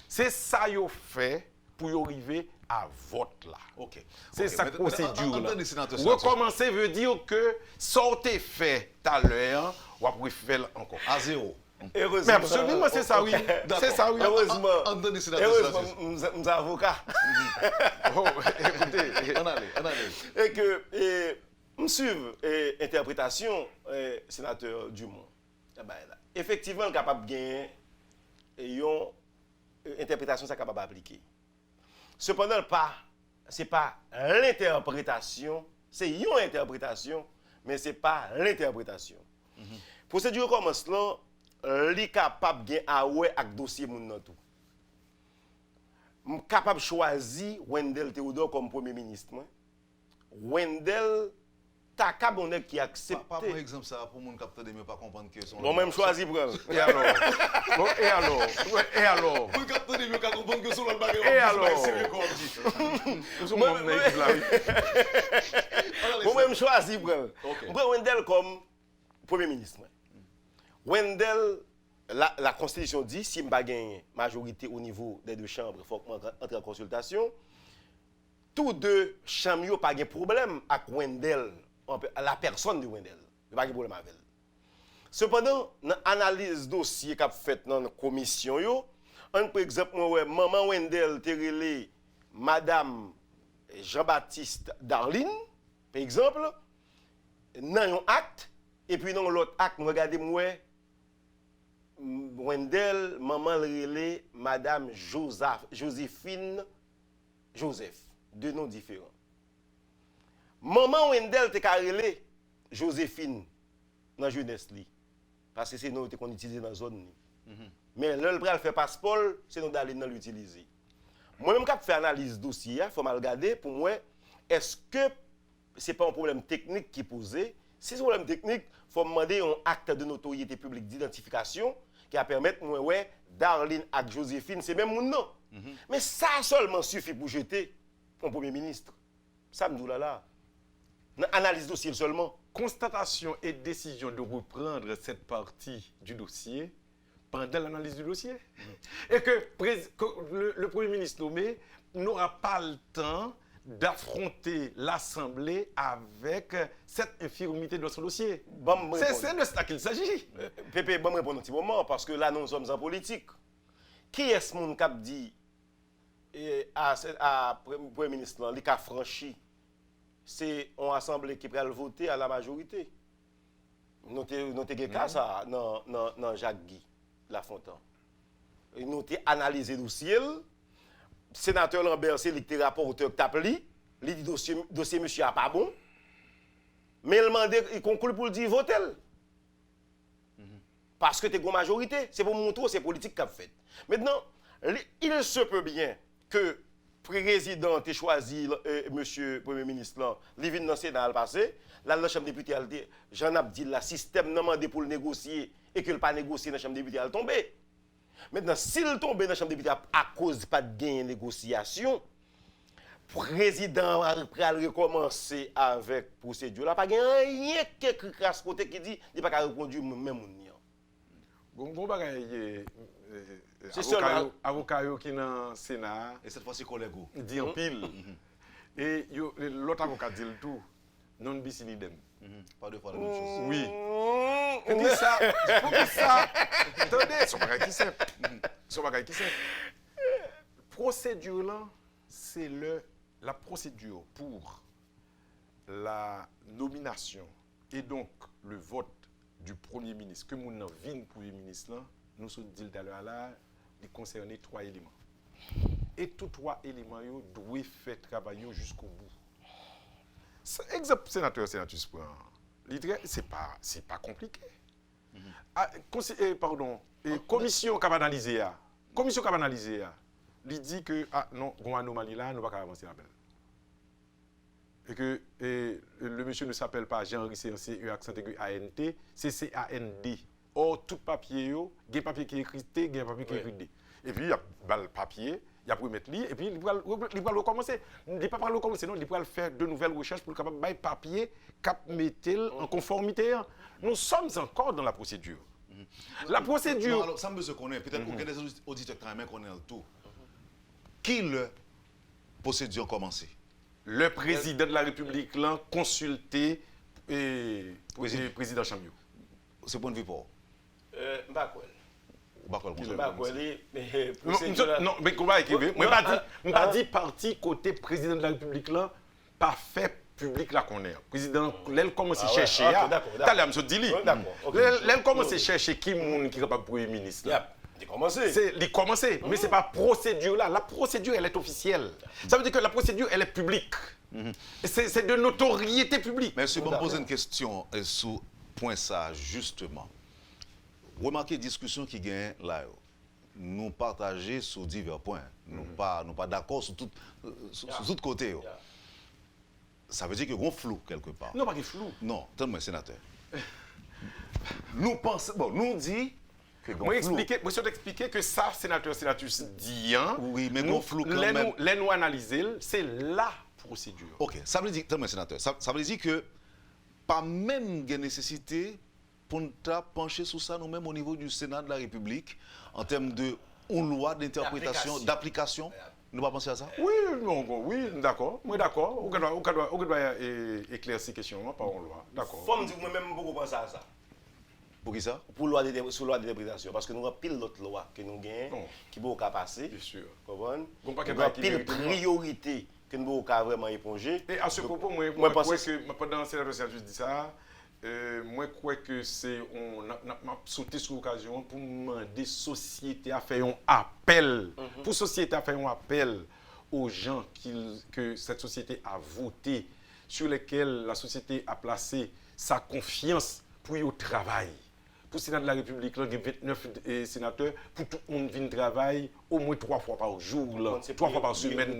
S4: C'est ça qu'il fait pour y arriver à vote là. C'est ça que procédure là. Recommencer veut dire que sortez fait tout à l'heure, ou après faire encore.
S2: À 0.
S3: Heureusement.
S4: Mais absolument, c'est ça, oui. C'est ça, oui.
S3: Heureusement, nous avocats.
S4: Écoutez,
S2: on allait.
S3: Et que, me suivre l'interprétation, sénateur Dumont. Effectivement, capable de gagner une interprétation capable d'appliquer. Cependant, ce n'est pas l'interprétation, c'est une interprétation, mais ce n'est pas l'interprétation. Procédure comme cela, li capable de gagner avec dossier moun nan tout. Capable de choisir Wendell Théodore comme Premier ministre. Wendell ta cabonne qui accepte.
S2: Pas par exemple ça pour mon capteur de mieux pas comprendre que son.
S3: Bon même choisi pour elle.
S4: Et alors.
S2: Pour capteur de mieux pas comprendre que son bagage.
S4: Et alors.
S3: Bon même choisi pour elle. Moi Wendell comme Premier ministre. Wendell la constitution dit si m'pa gagne majorité au niveau des 2 chambres, il faut qu'on entre en consultation. Tous 2 chambres pas de problème avec Wendell. La personne de Wendell. Il n'y a pas de problème avec elle. Cependant, dans l'analyse dossier qu'a fait dans la commission, par exemple, maman Wendel Terele, madame Jean-Baptiste Darline, par exemple, dans un acte, et puis dans l'autre acte, regardez moi, Wendel, maman Relé, madame Joséphine Joseph, deux noms différents. Maman Wendel te relé Joséphine dans la jeunesse li, parce que c'est nous qu'on utilise dans la zone. Mais là, le fait passeport, c'est nous d'aller dans l'utiliser. Moi-même, quand je fais analyse dossier, il faut me regarder pour moi, est-ce que ce n'est pas un problème technique qui est posé? Si c'est un problème technique, il faut me demander un acte de notoriété publique d'identification qui va permettre, moi, ouais, Darline et Joséphine, c'est même mon nom. Mais ça seulement suffit pour jeter un Premier ministre. Ça me dit là. Analyse dossier seulement.
S4: Constatation et décision de reprendre cette partie du dossier pendant l'analyse du dossier. Et que le Premier ministre nommé n'aura pas le temps d'affronter l'Assemblée avec cette infirmité dans son dossier. C'est de ça qu'il s'agit.
S3: Pépé, bon, me répondre un petit moment, parce que là, nous sommes en politique. Qui est-ce qui a dit à Premier ministre, il a franchi? C'est une assemblée qui peut voter à la majorité. Nous avons ça dans Jacques Guy Lafontaine. Nous avons analysé le dossier. Le sénateur Lambert, c'est le rapporteur qui t'a li. Il dit dossier monsieur n'est pas bon. Mais il conclut pour le dire voter. Parce que tu es une majorité. C'est pour montrer que c'est politique qu'a fait. Maintenant, il se peut bien que le président ait choisi monsieur Premier ministre, il vient dans le Sénat passé. Là, la Chambre des députés, Jean Abdil, le système n'a demandé pour le négocier et qu'il n'a pas négocié dans la Chambre des députés, il tombe. Maintenant, s'il tombe dans la Chambre des députés à cause pas de gain de négociation, le président va recommencer avec la procédure. Il n'y a pas rien qui crasse côté qui dit qu'il n'a pas répondu même
S4: Bon bagay avocat qui dans le Sénat
S2: et cette fois c'est collègue
S4: dit en pile. Et l'autre avocat dit le tout. Non bis in idem.
S2: Pas deux fois la même chose.
S4: Oui. On dit ça. Pour que ça. Attendez, son bagay qui c'est. Son bagay qui c'est. Procédure là, c'est la procédure pour la nomination et donc le vote du Premier ministre, que mon vin Premier ministre là, nous sommes dit tout à l'heure là, il concerne 3 éléments. Et tous 3 éléments doivent faire travailler jusqu'au bout. Exemple sénateur, sénatrice, c'est pas compliqué. Commission qui va analyser, il dit que non, il y a une anomalie là, nous ne pouvons pas avancer la belle. Et que le monsieur ne s'appelle pas Jean-Henri C, accent aigu A-N-T, c'est C-A-N-D. Or, tout papier, il y a un papier qui est écrit T, il y a un papier qui est écrit D. Et puis, il y a le papier, il y a pour mettre lui, et puis il va recommencer. Il ne va pas recommencer, non, il va faire de nouvelles recherches pour capable de papier, mettre en conformité. Nous sommes encore dans la procédure. La procédure.
S2: Non, alors, ça me se connaît, peut-être que des auditeurs quand même connaissent le tout. Qui le procédure commencé?
S4: Le président de la République l'a consulté le président Chambiou.
S2: C'est point de vue pour
S3: Bakwel.
S4: Non, mais comment écrire? Moi, je ne dis pas parti côté président de la République là, pas fait public là qu'on est. Président, elle commence à chercher. T'as je dis elle commence à chercher qui est capable Premier ministre.
S3: Il commencé.
S4: Il commencé, mais ce n'est pas procédure là. La procédure, elle est officielle. Ça veut dire que la procédure, elle est publique. C'est de notoriété publique.
S2: Mais si on me pose une question sur point ça, justement. Remarquez la discussion qui gagne là. Nous partageons sur divers points. Nous pas d'accord sur tout côté. Ça veut dire qu'il y a un flou quelque part.
S4: Non, pas de flou.
S2: Non, attends-moi, sénateur. Nous pensons, nous disons que
S4: moi expliquer que ça, sénateur, sénatrice, dit,
S2: oui, mais nous flou quand même.
S4: Nous analyser, c'est la procédure.
S2: Ok, ça veut dire, attends-moi, sénateur, ça veut dire que pas même de nécessité pour nous pencher sur ça nous-mêmes au niveau du Sénat de la République en termes de loi d'interprétation, d'application. Nous ne pas penser à ça?
S4: Oui, d'accord. Moi, d'accord. On doit éclaircir ces questions par une loi. D'accord.
S3: Faut me dire moi-même beaucoup penser à ça.
S2: Pour qui ça?
S3: Pour sous loi d'interprétation. Parce que nous avons pile d'autres lois que nous gagnons, qui peuvent passer.
S4: Bien sûr.
S3: Comprendre?
S4: Bon,
S3: Nous avons pile priorité que nous pouvons vraiment éponger.
S4: Et à ce propos, moi pense que pendant la sénateur dit ça, moi crois que c'est on a sauté sur l'occasion pour demander société à faire un appel. Pour société à faire un appel aux gens que cette société a voté, sur lesquels la société a placé sa confiance pour y travailler. Pour le Sénat de la République, il y a 29 sénateurs, pour tout le monde venir travailler au moins 3 fois par jour, 3 fois par semaine.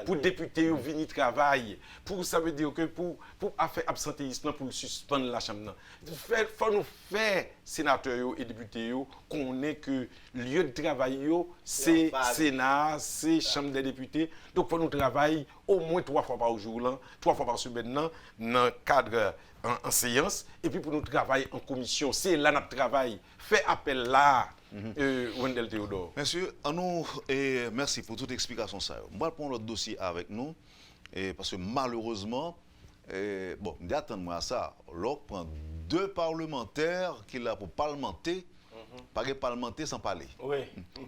S4: Pour les députés venir travailler. Pour, ça veut dire que pour faire absentéisme, pour suspendre la Chambre. Il faut nous faire, sénateurs et députés, qu'on ait que le lieu de travail, c'est Sénat, c'est Chambre des députés. Donc il faut nous travailler au moins 3 fois par jour, 3 fois par semaine, dans le cadre en séance, et puis pour nous travailler en commission. C'est là notre travail. Fait appel là, Wendell Théodore.
S2: Monsieur, merci pour toute explication. Ça. On va prendre l'autre dossier avec nous, parce que malheureusement, bon, attends-moi à ça. L'autre prend 2 parlementaires qu'il a pour parlementer. Pas de parlementer sans parler.
S3: Oui.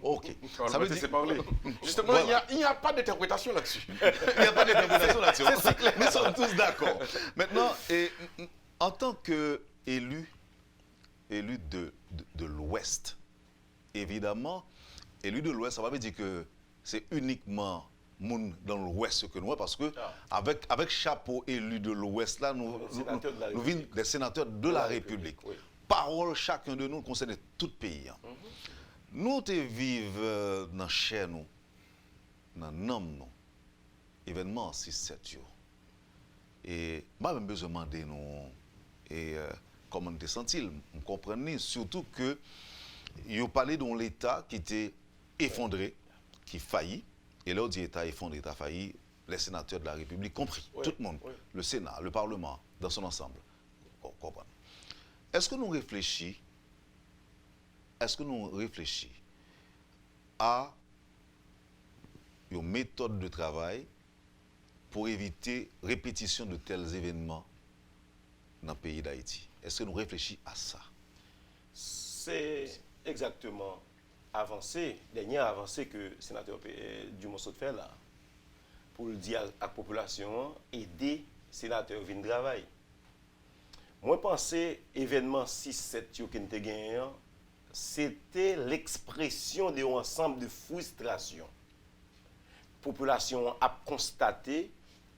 S2: Ok.
S4: Ça veut dire c'est parler. Justement, il n'y a pas d'interprétation là-dessus.
S2: Il n'y a pas d'interprétation là-dessus. Nous sommes tous d'accord. Maintenant, en tant qu'élu de l'Ouest, évidemment, élu de l'Ouest, ça ne veut pas dire que c'est uniquement moun dans l'Ouest que nous, parce que avec chapeau élu de l'Ouest, là, nous venons des sénateurs de la République. Oui. Parole, chacun de nous concerne tout le pays. Nous te vivons dans chez nous, dans nous, événement 6-7. Et moi, même besoin de demander nous, comment nous te senti, nous comprenons, surtout que vous parlez d'un l'État qui était effondré, qui faillit, et là, on dit l'État effondré, l'État failli, les sénateurs de la République compris, tout le monde, le Sénat, le Parlement, dans son ensemble, comprendre. Est-ce que nous réfléchissons à une méthode de travail pour éviter répétition de tels événements dans le pays d'Haïti? Est-ce que nous réfléchissons à ça?
S3: C'est exactement dernière avancée que le sénateur Dumont Saute fait là, pour le dire à la population, aider les sénateurs à venir travailler. Moi, je pense que l'événement 6-7 que nous avons gagné, c'était l'expression d'un ensemble de frustration. La population a constaté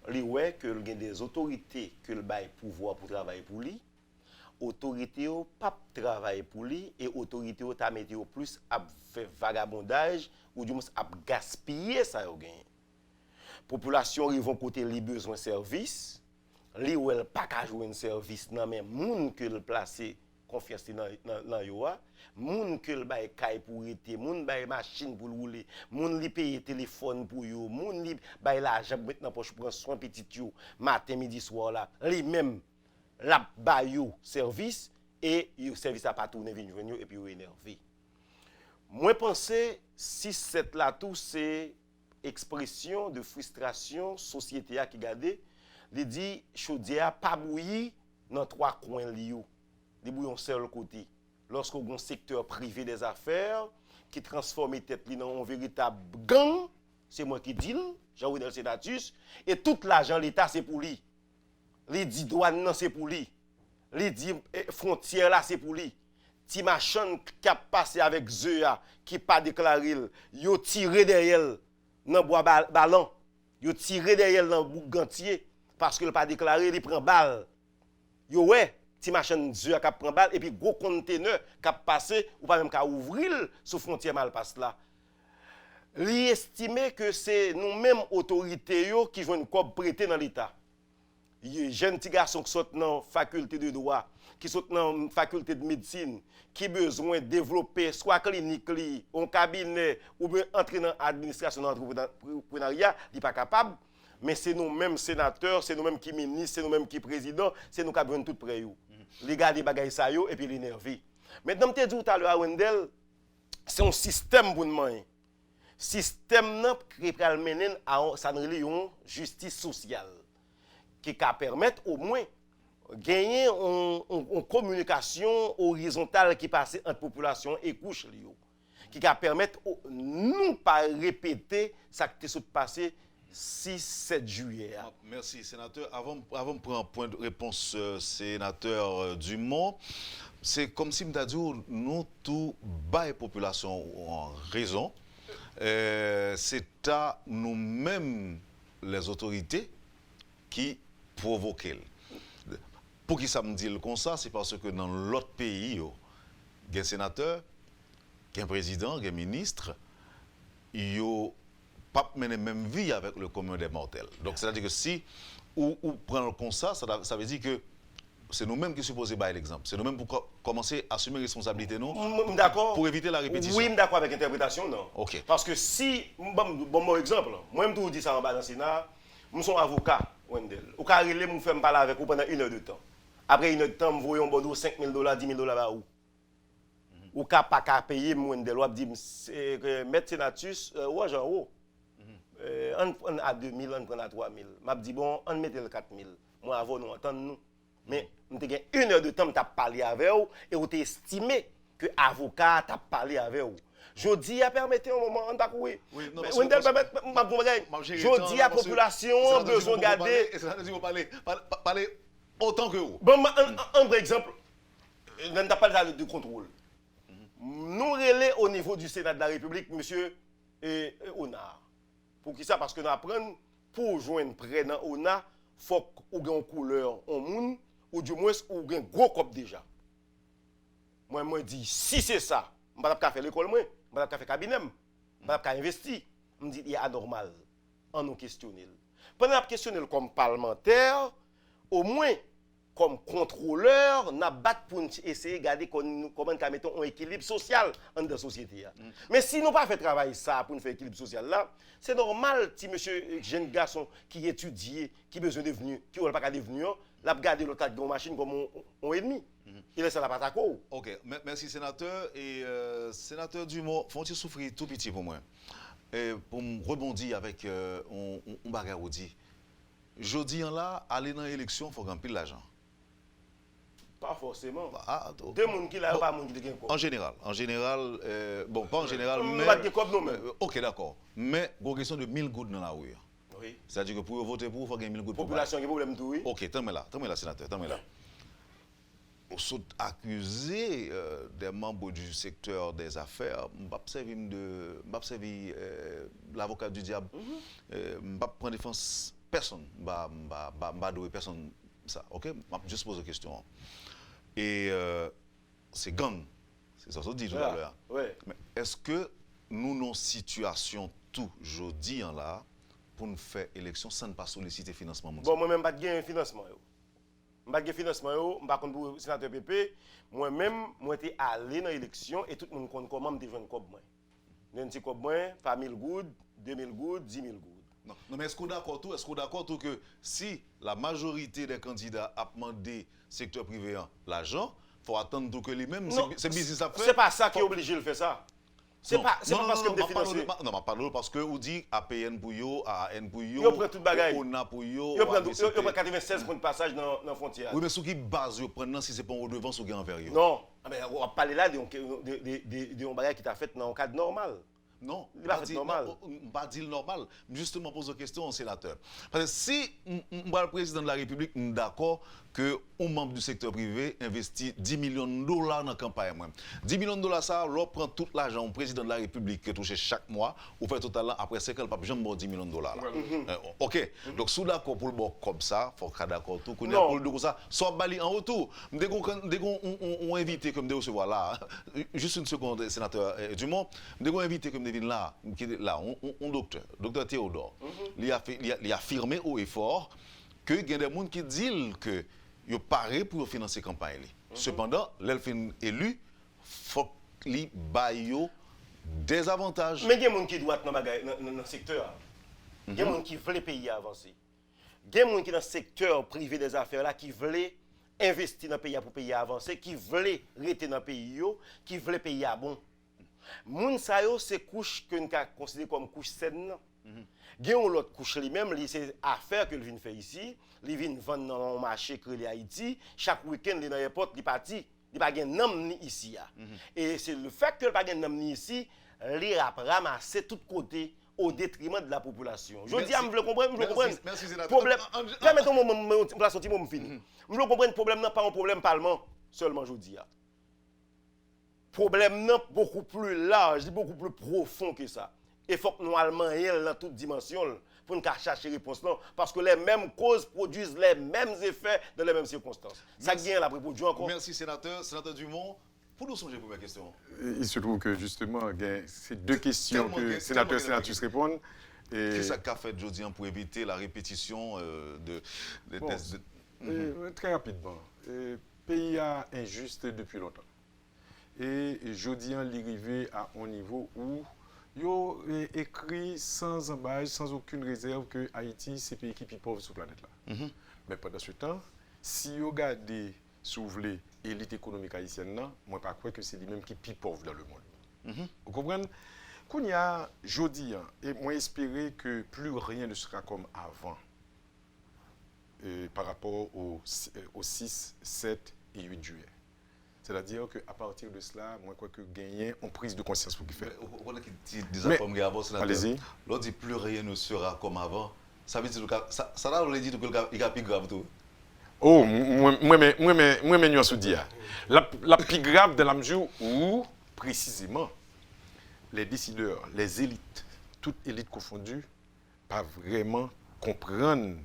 S3: que y a des autorités qui ont le pouvoir pour travailler pour lui. Les autorités n'ont pas travaillé pour lui et les autorités ont mis plus à faire vagabondage ou du moins à gaspiller ça. La population arrive côté les besoins de services. Li ou elle pas qu'à jouer un service nan men moun que le placer confiance dans yo a moun que le bail caille pour été moun bail machine pour rouler moun li payer téléphone pour yo moun li bail l'argent mettre dans poche prendre soin petit yo matin midi soir là li même la bail yo service et yo service a pas tourner vinn joindre et puis yo énervé. Moi penser 6-7 là tout c'est expression de frustration société a qui gardé. Il dit chaudière pas bouilli dans 3 coins liyo. Il bouillon un seul côté. Lorsqu'on a un secteur privé des affaires qui transforme tête li dans un véritable gang, c'est moi qui dis, Jean-Wendel Sénatus, et tout l'argent l'État c'est pour lui. Il dit douane c'est pour lui. Il dit frontière là c'est pour lui. Ti machin qui a passé avec Zea qui pas déclaré, yo tiré derrière dans bois ballon, yo tiré derrière dans bougantier. Parce que le pas déclaré, il prend balle. Yo ouais, ti machin Dieu qui prend balle et puis gros conteneur qui passé ou pas même qui ouvrir sous frontière mal passe là. Li estime que c'est nous-mêmes autorités yo qui vont nous prêter dans l'état. Jeune petit garçon qui sont dans faculté de droit, qui sont dans faculté de médecine, qui besoin de développer soit clinique li, un cabinet ou bien entrer dans administration d'entrepreneuriat, il pas capable. Mais c'est nous-mêmes sénateurs, c'est nous-mêmes qui ministres, c'est nous-mêmes qui présidents, c'est nous qui avons tout près de les gars des bagailles ça yo et puis l'énerver. Maintenant, je te dis tout à l'heure, Wendell, c'est un système pour nous. Système qui peut mener à une justice sociale qui va permettre au moins gagner une communication horizontale qui passe entre population et couche qui va permettre nous pas répéter ça qui s'est passé 6-7 juillet.
S2: Merci, sénateur. Avant de prendre un point de réponse, sénateur Dumont, c'est comme si nous dit nous tous bas population en raison. C'est à nous-mêmes les autorités qui provoquent. Pour qui ça me dit comme ça, c'est parce que dans l'autre pays, il y a un sénateur, il y a un président, il y a un ministre, il n'y a pas mener même vie avec le commun des mortels. Donc, c'est-à-dire que si ou prendre comme ça veut dire que c'est nous-mêmes qui sommes supposés bailler l'exemple. C'est nous-mêmes pour commencer à assumer responsabilité, non?
S3: D'accord.
S2: Pour éviter la répétition.
S3: Oui, d'accord avec l'interprétation, non.
S2: OK.
S3: Parce que si, bon exemple, moi-même, je dis ça en bas dans le Sénat, je suis avocat, Wendell. Ou quand je me fais parler avec vous pendant 1 heure de temps. Après 1 heure de temps, je vois un bon $5 000, $10 000 là où. Ou quand pas qu'à payer, Wendell, ou dit, mettre Senatus, ouais, genre, oh. On a 2 000, on prend à 3 000. Je dis, bon, on met le 4 000. Moi, avant, nous entendons nous. Mais on a 1 heure de temps, tu as parlé avec vous et on t'a estimé que l'avocat t'a parlé avec vous. Je dis à permettre un moment, on t'a coué.
S2: Oui, non,
S3: je dis à la population, besoin de garder.
S2: Parler autant que vous.
S3: Bon, un vrai exemple, on n'a pas de contrôle. Nous relais au niveau du Sénat de la République, monsieur Onar. Pour qui ça? Parce que nous apprenons, pour joindre près dans Onar, il faut qu'on ait une couleur en monde, ou du moins, ou un gros cop déjà. Moi, je dis, si c'est ça, je ne vais pas faire l'école, je ne vais pas faire le cabinet, je ne vais pas investir. Je me dis, il est anormal. On nous questionne. Pendant que nous questionnons comme parlementaire, au moins, comme contrôleur, nous battons pour essayer de regarder comment nous mettons un équilibre social dans la société. Mais si nous pas fait travail ça pour nous faire équilibre social là, c'est normal si monsieur jeune garçon qui étudie, qui besoin de devenir, qui n'a pas qu'à devenir, l'a garder l'autre dans machine comme un ennemi. Il laisse la patate.
S2: OK, merci sénateur et sénateur Dumont, faut-il souffrir tout petit pour moi. Pour me rebondir avec on bagarre dit. Jodi en là, aller dans l'élection, il faut gagner pile l'argent.
S3: Pas forcément. Deux personnes qui n'ont pas de monde qui gagne.
S2: En général, bon, pas en général, mais. OK, d'accord. Mais, il y a une question de 1000 gouttes dans la rue.
S3: Oui.
S2: C'est-à-dire que pour voter pour, il faut gagner 1000 gouttes.
S3: Population qui a problème tout, oui.
S2: OK, t'en mets là, sénateur, t'en mets là. On sont accusés des membres du secteur des affaires. Je vais l'avocat du diable. Je vais prendre défense personne. Je vais personne. Ça, OK? Je juste pose une question. Et c'est gang. C'est ça que je dis tout à l'heure.
S3: Ouais.
S2: Mais est-ce que nous avons une situation tout jeudi là pour nous faire élection sans ne pas solliciter financement?
S3: Bon, moi-même, je n'ai pas de financement. Je n'ai pas de financement. Je ne pas pour le sénateur PP. Moi-même, je suis allé dans l'élection et tout le monde connaît comment je suis comme moi. Je suis comme moi, pas 1000 gouttes, 2000 gouttes, 10 000 gouttes.
S2: Non, mais est-ce qu'on est d'accord que si la majorité des candidats a demandé secteur privé l'argent, il faut attendre que lui-même, c'est business à faire.
S3: C'est pas ça qui est obligé de faire ça. C'est pas parce que je financé.
S2: Non, je parle parce que vous dit APN pour yo, AN pour yo,
S3: yo prend toute bagaille.
S2: ONA pour yo,
S3: yo prend 96 points de passage dans la frontière.
S2: Oui, mais ce qui base yo prendre si c'est pas en redevance ou envers yo.
S3: Non, mais on va parler là de bagaille qui t'a fait dans un cadre normal.
S2: Non,
S3: pas
S2: dire normal. Justement, pose une question au sénateur. Parce que si le président de la République est d'accord que un membre du secteur privé investit $10 millions dans la campagne. $10 millions, ça, l'on prend tout l'argent au président de la République qui touche chaque mois, ou fait totalement après 5 ans, le pape jamais $10 millions. OK. Donc, sous d'accord pour le bon comme ça, il faut qu'on d'accord tout. Qu'on pour le ça, soit bali en retour. Dès qu'on invite comme de recevoir là, juste une seconde, sénateur Dumont, dès qu'on invite comme de là, un docteur Théodore, il a affirmé haut et fort que il y a des gens qui disent que il paraît pour financer la campagne. Cependant, l'elfin élu, il faut qu'il baille des avantages.
S3: Mais il y a des gens qui doivent dans le secteur. Il y a des gens qui veulent payer avancer. Il y a des gens qui dans le secteur privé des affaires là, qui veulent investir dans le pays pour payer avancer, qui veulent rester dans le pays, qui veulent payer à bon. Moun sa yo c'est couche que nous considérons comme couche saine. Gen yon l'autre couche lui-même, c'est affaire que vient faire ici, il vient vendre dans un marché créé Haïti, chaque week-end il dans l'aéroport, il parti, il pas gen nam ni ici. Et c'est le fait que il pas gen nam ni ici, il a ramassé tout côté au détriment de la population. Je dis, je veux comprendre,
S2: Merci, sénateur.
S3: problème. Permettez-moi me placer un petit moment fini. Je veux comprendre le problème n'est pas un problème parlement seulement je dis. Problème n'est beaucoup plus large, beaucoup plus profond que ça. Et il faut que nous Allemands dans toutes dimensions pour nous chercher réponse là parce que les mêmes causes produisent les mêmes effets dans les mêmes circonstances. Ça gagne la reproduction encore.
S2: Merci sénateur. Sénateur Dumont, pour nous songer première question.
S4: Il se trouve que justement, c'est deux questions que le sénateur et sénatrice répondent.
S2: Qu'est-ce qu'a fait aujourd'hui pour éviter la répétition des tests
S4: Très rapidement. Le pays est injuste depuis longtemps. Et aujourd'hui, il est arrivé à un niveau où il a écrit sans embâche, sans aucune réserve que Haïti, c'est le pays qui est plus pauvre sur la planète. Là. Mais pendant ce temps, si vous regardez, si vous voulez, l'élite économique haïtienne, moi, je ne crois pas que c'est lui-même qui est plus pauvre dans le monde. Vous comprenez? Quand il y a aujourd'hui, et moi, espérer que plus rien ne sera comme avant par rapport au 6, 7 et 8 juillet. C'est-à-dire qu'à partir de cela, moi, je crois que gagner en prise de conscience pour qu'il fait.
S2: Allez-y. L'autre dit plus rien ne sera comme avant. Ça veut dire que ça veut dire qu'il y a plus grave tout.
S4: Oh, moi, nuance ou dire. La plus grave dans la mesure où, précisément, les décideurs, les élites, toutes élites confondues, pas vraiment comprendre le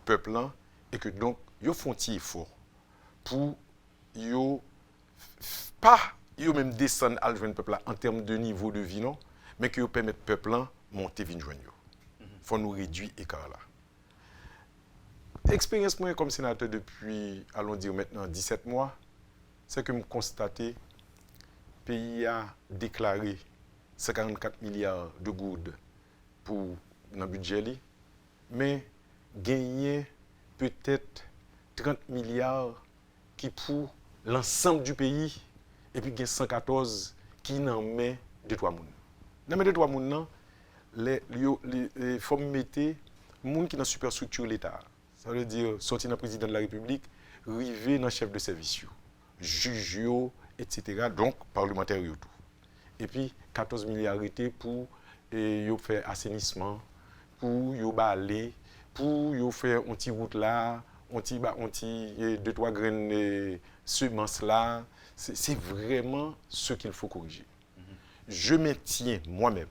S4: peuple là, et que donc, ils font un effort pour pas même descendre à le peuple là en termes de niveau de vie, non, mais qu'ils permettent au peuple là monter vite joindre. Il faut nous réduire l'écart là. Expérience moi comme sénateur depuis, allons dire maintenant 17 mois, c'est que je constate le pays a déclaré 54 milliards de gouttes pour le budget, mais gagner peut-être 30 milliards qui pour l'ensemble du pays, et puis il y a 114 qui n'en met 2-3 personnes. Dans les 2-3 personnes, il faut mettre les gens qui sont dans la superstructure de l'État. Ça veut dire sortir dans le président de la République, arriver dans le chef de service, juge, etc. Donc, parlementaire et tout. Et puis, 14 milliards arrêtés pour faire assainissement, pour balayer, pour faire un petit route là, un petit 2-3 graines de semences là. C'est vraiment ce qu'il faut corriger. Je maintiens moi-même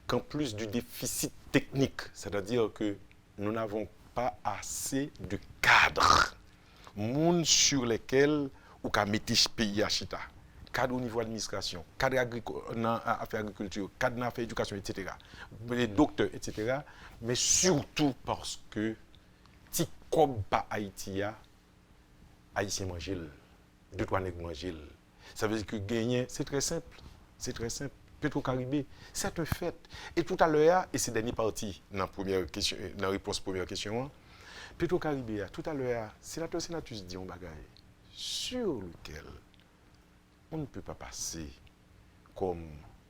S4: qu'en plus du déficit technique, c'est-à-dire que nous n'avons pas assez de cadres, monde sur lesquels on peut mettre le pays à chita. Cadre au niveau de l'administration, cadre dans l'affaire agriculture, cadre dans l'affaire éducation, etc. Les docteurs, etc. Mais surtout parce que si comme pas Haïti, Haïtien mange, 2-3 nègres mangent. Ça veut dire que gagner, c'est très simple. C'est très simple. Petro-Caribé, c'est un fait. Et tout à l'heure, et c'est la dernière partie dans la réponse à la première question, Petro-Caribé, tout à l'heure, sénateur sénatrice dit un bagage sur lequel on ne peut pas passer comme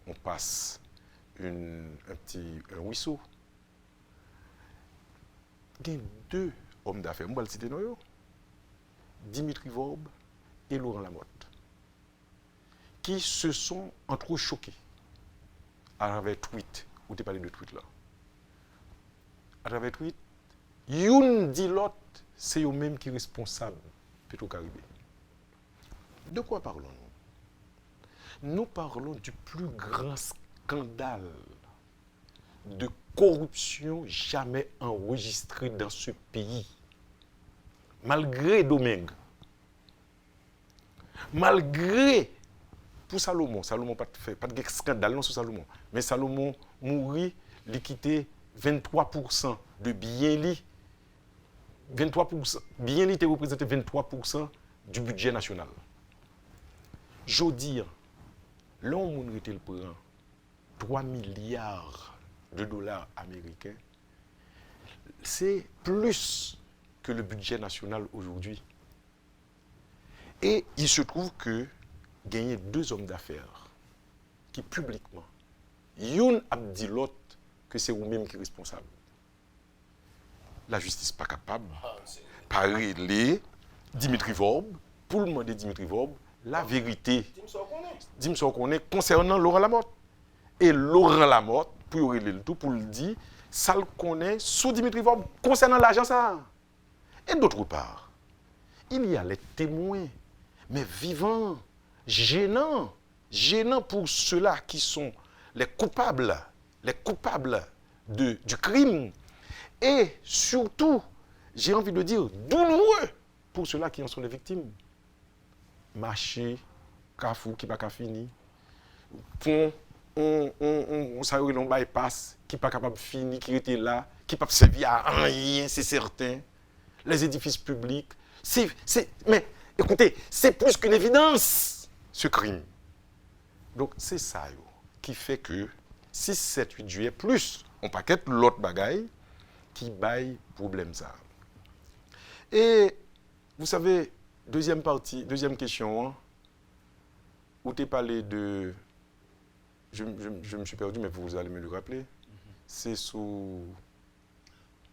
S4: on passe un ruisseau. Il y a 2 hommes d'affaires, je vais le citer, Dimitri Vorbe et Laurent Lamotte, qui se sont entrechoqués à travers tweet, où tu parlé de tweet là. À travers tweet, Youn dit l'autre, c'est eux-mêmes qui sont responsables Petro-Caribé. De quoi parlons-nous? Nous parlons du plus grand scandale de corruption jamais enregistré dans ce pays. Malgré Domingue, malgré pour Salomon pas de scandale non sur Salomon, mais Salomon mourit, il quitté 23% de biens li. 23%, bien li était représenté 23% du budget national. Je dis, l'homme qui prend 3 milliards de dollars américains, c'est plus que le budget national aujourd'hui. Et il se trouve que il y a 2 hommes d'affaires qui publiquement, Youn a dit l'autre que que c'est vous-même qui êtes responsable. La justice n'est pas capable de régler Dimitri Vorbe, pour le demander Dimitri Vorbe, la vérité. Dis-moi qu'on est concernant Laurent Lamotte. Et Laurent Lamotte, pour régler le tout, pour le dire, ça le connaît sous Dimitri Vorbe concernant l'argent ça. Et d'autre part, il y a les témoins, mais vivants, gênants pour ceux-là qui sont les coupables du crime. Et surtout, j'ai envie de dire, douloureux pour ceux-là qui en sont les victimes. Marché, Carrefour qui n'a pas fini, pont, on s'arrête dans bypass, qui n'est pas capable de finir, qui était là, qui n'a pas servi à rien, c'est certain. Les édifices publics, mais écoutez, c'est plus qu'une évidence, ce crime. Donc c'est ça qui fait que 6, 7, 8 juillet, plus on paquette l'autre bagaille qui baille problème ça. Et vous savez, deuxième question, hein, où tu as parlé de... Je me suis perdu, mais vous allez me le rappeler. C'est sous...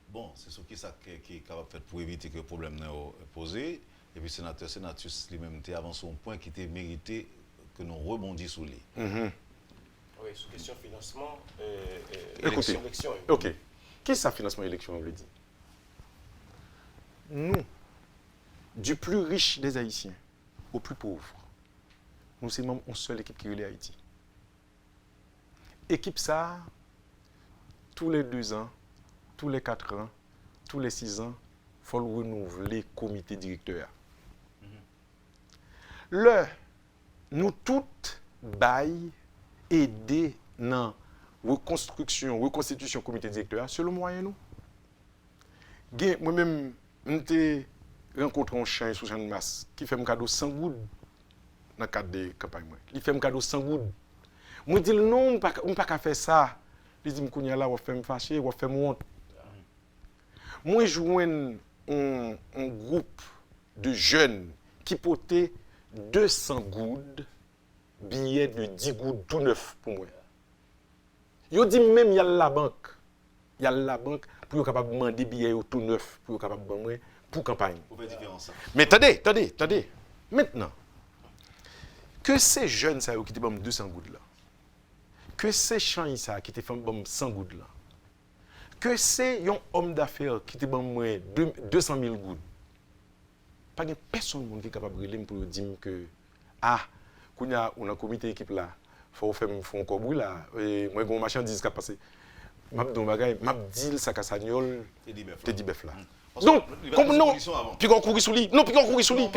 S2: Bon, c'est ce qui est capable de faire pour éviter que le problème soit posé. Et puis, sénateur Senatus lui-même était avancé un point qui était mérité que nous rebondissions sur lui.
S3: Oui, sur question financement,
S4: écoutez,
S3: élection.
S4: OK. Qu'est-ce que ça, financement élection, on veut dire? Nous, du plus riche des Haïtiens au plus pauvre, nous sommes même une seule équipe qui est Haïti. Équipe ça, tous les 2 ans, tous les 4 ans, tous les 6 ans, il faut renouveler le comité directeur. Nous toutes baillons aider dans la reconstitution du comité directeur, c'est le moyen nous. Moi-même, j'ai rencontré un chien sous une masse qui fait un cadeau 100 gouttes dans le cadre de la campagne. Il fait un cadeau 100 gouttes. Moi, je dis non, on ne peut pas faire ça. Il dit, je là, on fait me fâcher, on fait me honte. Moi, je joins un groupe de jeunes qui portaient 200 gouttes, billets de 10 gouttes tout neuf pour moi. Ils disent même il y a la banque. Il y a la banque pour être capable de demander billets tout neuf pour être capable de demander pour campagne. Mais attendez. Maintenant, que ces jeunes ça, qui étaient 200 gouttes là, que ces gens ça, qui étaient 100 gouttes là, que ces hommes d'affaires qui étaient 200 000 gouttes, pas de personne qui est capable de pour dire que on a un comité d'équipe là, il faut faire un cobouille là, et moi j'ai un marchandise qui a passé. M'a dit ça casagnol, t'es dit bœuf là. Donc, comme non, puis on courit sous lui. Non, puis on courit sous lui.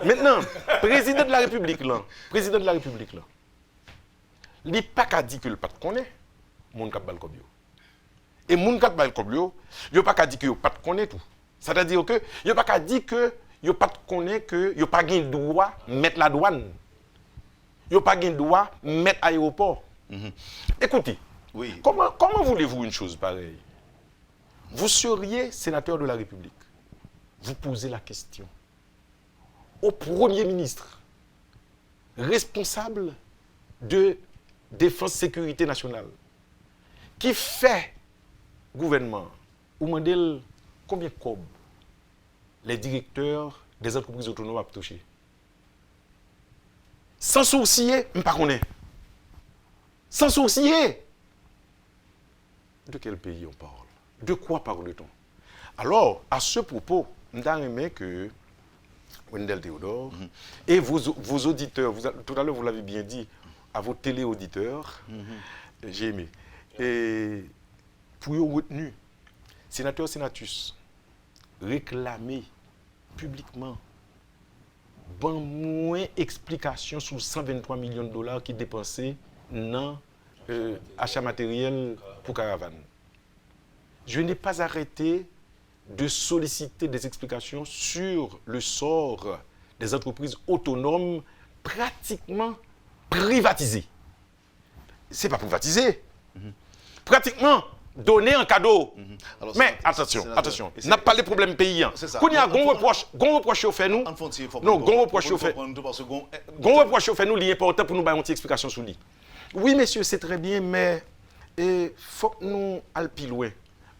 S4: Maintenant, président de la République là, il n'est pas qu'à dire que le pas connaît, mon cap balcobio. Et mon cap balcobio, il n'est pas qu'à dire que le pas connaît tout. C'est-à-dire que il n'est pas qu'à dire que il pas connaît que il pas gain droit mettre la douane. Il pas gain droit mettre aéroport. Écoutez,
S2: oui.
S4: Comment voulez-vous une chose pareille? Vous seriez sénateur de la République. Vous posez la question au Premier ministre, responsable de défense sécurité nationale, qui fait gouvernement, ou demandez combien de cob les directeurs des entreprises autonomes ont touché. Sans sourciller, je ne sais pas. Sans sourciller. De quel pays on parle? De quoi parle-t-on? Alors, à ce propos, je aimé que Wendell Théodore et vos auditeurs, tout à l'heure vous l'avez bien dit, à vos téléauditeurs, j'ai aimé. Et pour y retenu, sénateur Senatus, réclamer publiquement bon moins explication sur 123 millions de dollars qui dépensés dans achat matériel pour caravane. Je n'ai pas arrêté de solliciter des explications sur le sort des entreprises autonomes pratiquement privatisées. Ce n'est pas privatisé. Pratiquement donné en cadeau. Alors, mais attention, n'a pas les problèmes payants. Quand il y a un reproche au fait nous, non, un reproche au fait nous, il est important pour nous avoir une petite explication sur lui. Oui, messieurs, c'est très bien, mais il faut que nous allions plus loin.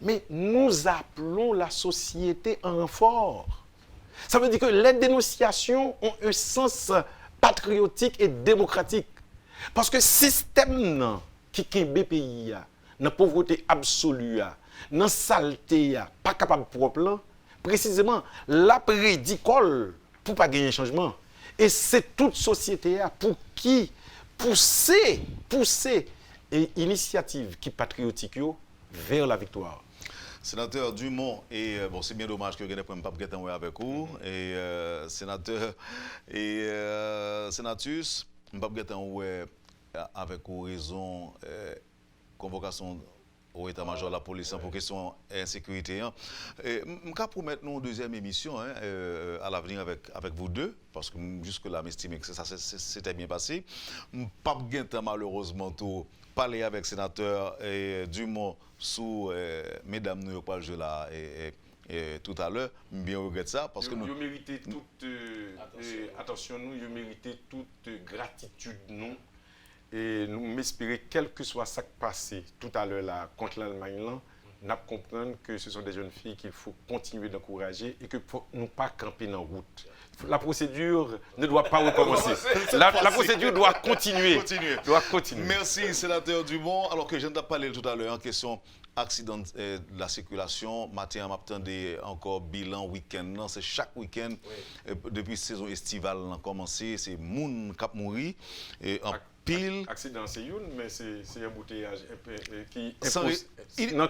S4: Mais nous appelons la société en renfort. Ça veut dire que les dénonciations ont un sens patriotique et démocratique. Parce que le système qui est pays, dans la pauvreté absolue, dans la saleté, pas capable de propre, précisément, la prédicole pour ne pas gagner un changement. Et c'est toute société pour qui pousser initiative qui patriotique vers la victoire.
S2: Sénateur Dumont, et bon, c'est bien dommage que vous n'ayez pas avec vous. Et sénateur et sénatus, je n'ai pas avec vous raison convocation au état-major de la police pour question insécurité. Je vais promettre une deuxième émission à l'avenir avec vous deux, parce que jusque-là, j'estime que ça s'était bien passé. Je n'ai pas malheureusement tout parler avec le sénateur Dumont sous mesdames nous pas jouer là tout à l'heure, bien regrette ça parce que
S4: nous méritons toute attention nous, nous méritons toute gratitude nous et nous m'espérer quel que soit ce qui passé tout à l'heure là contre l'Allemagne là, nous comprendre que ce sont des jeunes filles qu'il faut continuer d'encourager et que nous pas camper dans route. La procédure ne doit pas recommencer. La procédure doit continuer. Doit continuer.
S2: Merci, sénateur Dumont. Alors que je viens de parler tout à l'heure en question accident de la circulation. Matin, m'attendais encore bilan week-end. C'est chaque week-end depuis la saison estivale a commencé. C'est moun qui a mouru. En pile.
S4: Accident, c'est une, mais c'est un embouteillage qui impose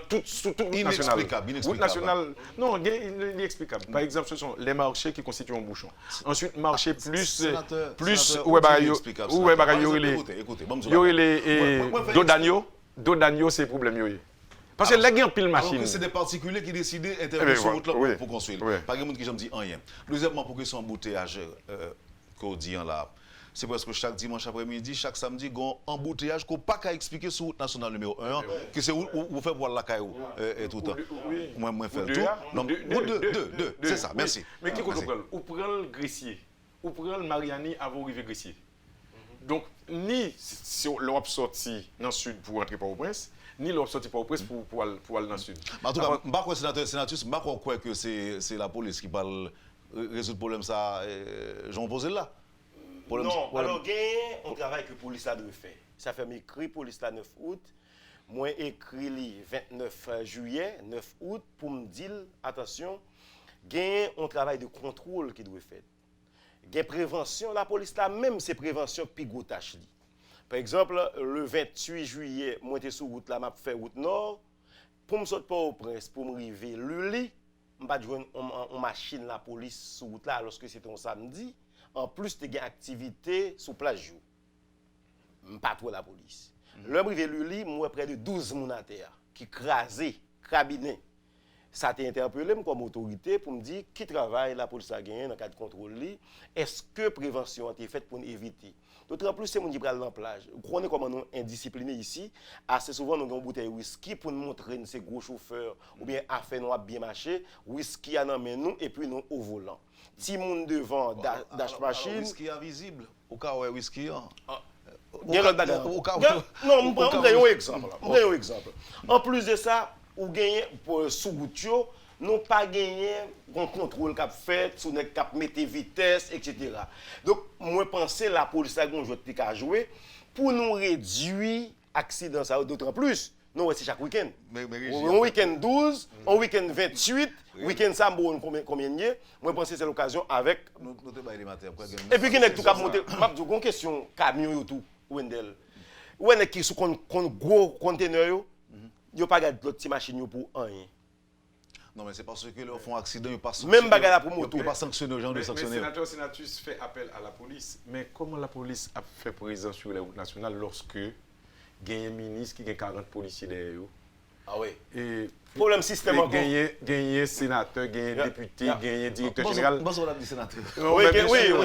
S4: toute route nationale. Route nationale, non, il est inexplicable. Par exemple, ce sont les marchés qui constituent un bouchon. Ensuite, marché plus où il y aurait les dos d'agneau, c'est problème. Parce que là, il y a pile machine.
S2: Alors que c'est des particuliers qui décident d'intervenir sur route là pour construire. Par exemple, qui j'aime dit rien. Deuxièmement, pour que son embouteillage qu'on dit là. C'est parce que chaque dimanche après-midi, chaque samedi, il y a un embouteillage qu'on n'a pas qu'à expliquer sur route nationale numéro 1, que c'est où vous faites voir la caillou tout le temps. Moi, je fais le tour. Non, deux, c'est ça, merci.
S4: Mais qui comprend? Ou prend le Gressier, ou prend le Mariani avant d'arriver Gressier. Donc, ni si l'Europe sorti dans le sud pour entrer par au Prince, ni l'Europe sorti par au Prince pour aller dans le sud.
S2: En tout cas, je ne crois pas, sénateur, je ne crois que c'est la police qui parle résoudre le problème, ça, j'en pose là.
S3: Non, alors, on travaille que la police a de faire. Ça fait m'écrit police la 9 août. Moi, écrit le 29 juillet, 9 août, pour me dire, attention, on travail de contrôle qui doit faire. Prévention, la police là, même c'est prévention pigotage. Par exemple, le 28 juillet, moi, j'étais sur route là, je fait route nord. Pour me sortir pas au Prince, pour me arriver le lit, je ne vais pas jouer une machine la police sur route là, lorsque c'était un samedi. En plus, tu as une activité sous plage. Pas trop la police. L'homme arrivé le lit, moi, près de 12 personnes à terre, qui crasé, crabiné. Ça a été interpellé comme autorité pour me dire qui travaille la police a gagné dans le cadre de contrôle. Est-ce que prévention a été faite pour éviter? D'autant plus, c'est mon qui prend dans la plage. Vous connaissez comment nous indisciplinés ici. Assez souvent, nous avons une bouteille de whisky pour nous montrer que ces gros chauffeurs ou bien affaires nous bien marché. Whisky à nous nous et puis nous au volant. Si moun devant dash machine.
S2: Whisky invisible. Au cas où whisky.
S3: Non, on prend un exemple. En plus de ça, ou gagner sous route, nous pas gagné un contrôle qu'a fait, sous nek cap mettre vitesse, etc. Donc moi penser la police a jouer pour nous réduire accident ça d'autant plus. Nous c'est chaque week-end. Un week-end 12, un week-end 28, week-end ça combien de moi penser c'est l'occasion avec et puis qui n'est tout cap monter m'a dit une question camion tout Wendel. Ou est qui sous gros conteneur yo pas garder l'autre machine pour rien.
S2: Non mais c'est parce que leur font accident ils pas
S3: même bagarre pour moto.
S2: Ils pas sanctionner aux gens de sanctionner.
S4: Le sénatus fait appel à la police, mais comment la police a fait présence sur les routes nationales lorsque il y a un ministre qui a 40 policiers derrière eux?
S3: Ah oui.
S4: Et
S3: problème système encore.
S4: Gagner sénateur, gagner député, gagner directeur général.
S2: Bonjour la sénateur.
S3: Oui,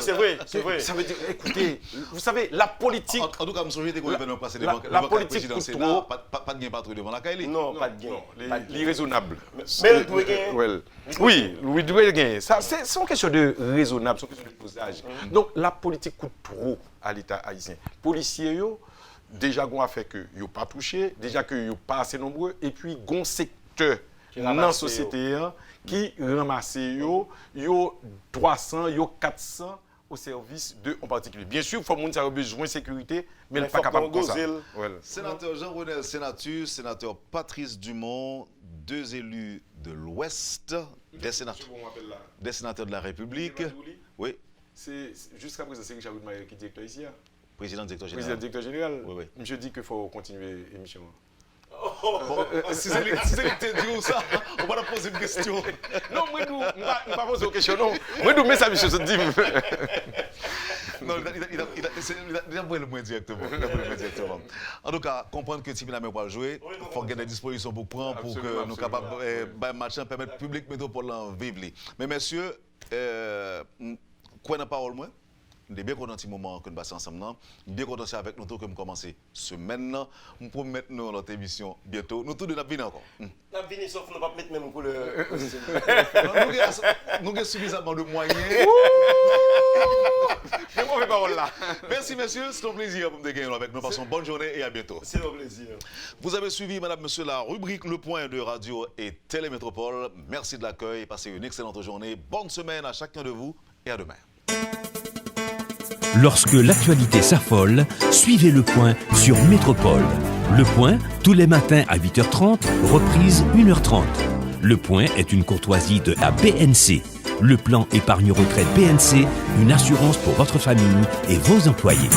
S3: c'est vrai.
S4: Ça veut dire, écoutez, vous savez, la politique.
S2: En tout cas, je me souviens qu'on événement passé devant
S4: la politique coûte trop.
S2: Pas de gain patrouille devant la Kaili.
S3: Non, pas de gain.
S4: L'irraisonnable.
S3: Mais il doit gagner.
S4: Oui, il doit gagner. C'est une question de raisonnable, c'est une question de posage. Donc la politique coûte trop à l'État haïtien. Policiers, déjà qu'on a fait que yo pas touché, déjà que yo pas assez nombreux et puis gon secteur
S3: Qui
S4: dans la
S3: ramasse
S4: société hein, qui ramasse yo 300, yo 400 au service de en particulier. Bien sûr, il faut que ça a besoin de sécurité, mais il n'est pas capable de ça. Voilà.
S2: Sénateur Jean-Renel Sénatus, sénateur Patrice Dumont, 2 élus de l'Ouest, des sénateurs de la République. Oui.
S4: C'est jusqu'à présent, c'est Richard Goudmayer qui est directeur ici.
S2: Président directeur général.
S4: Président directeur général.
S2: Oui, oui.
S4: Je dis qu'il faut continuer l'émission.
S2: Bon, si c'est dit ça, on va poser une question.
S4: Non, moi, je ne vais pas poser une question. Non, moi, je mets ça, je te dis.
S2: Non, il a pris le point directement. En tout cas, comprendre que Timina n'a pas joué, il faut qu'il y ait des dispositions pour prendre pour que nous capables de match permettre au public métropole de vivre. Mais messieurs, quoi n'a pas parole moi? Je suis bien content de ce moment que nous passons ensemble. Je suis bien content avec nous que nous commençons semaine. Nous pouvons mettre nous dans notre émission bientôt. Nous tous de la venir encore.
S3: Nous venir sauf nous pas mettre même pour le.
S2: Nous avons suffisamment de moyens. Merci messieurs, c'est un plaisir pour me gagner avec nous. Passons bonne journée et à bientôt.
S3: C'est un plaisir.
S2: Vous avez suivi, madame, monsieur, la rubrique Le Point de Radio et Télémétropole. Merci de l'accueil. Passez une excellente journée. Bonne semaine à chacun de vous et à demain.
S1: Lorsque l'actualité s'affole, suivez Le Point sur Métropole. Le Point, tous les matins à 8h30, reprise 1h30. Le Point est une courtoisie de la BNC. Le plan épargne retraite BNC, une assurance pour votre famille et vos employés.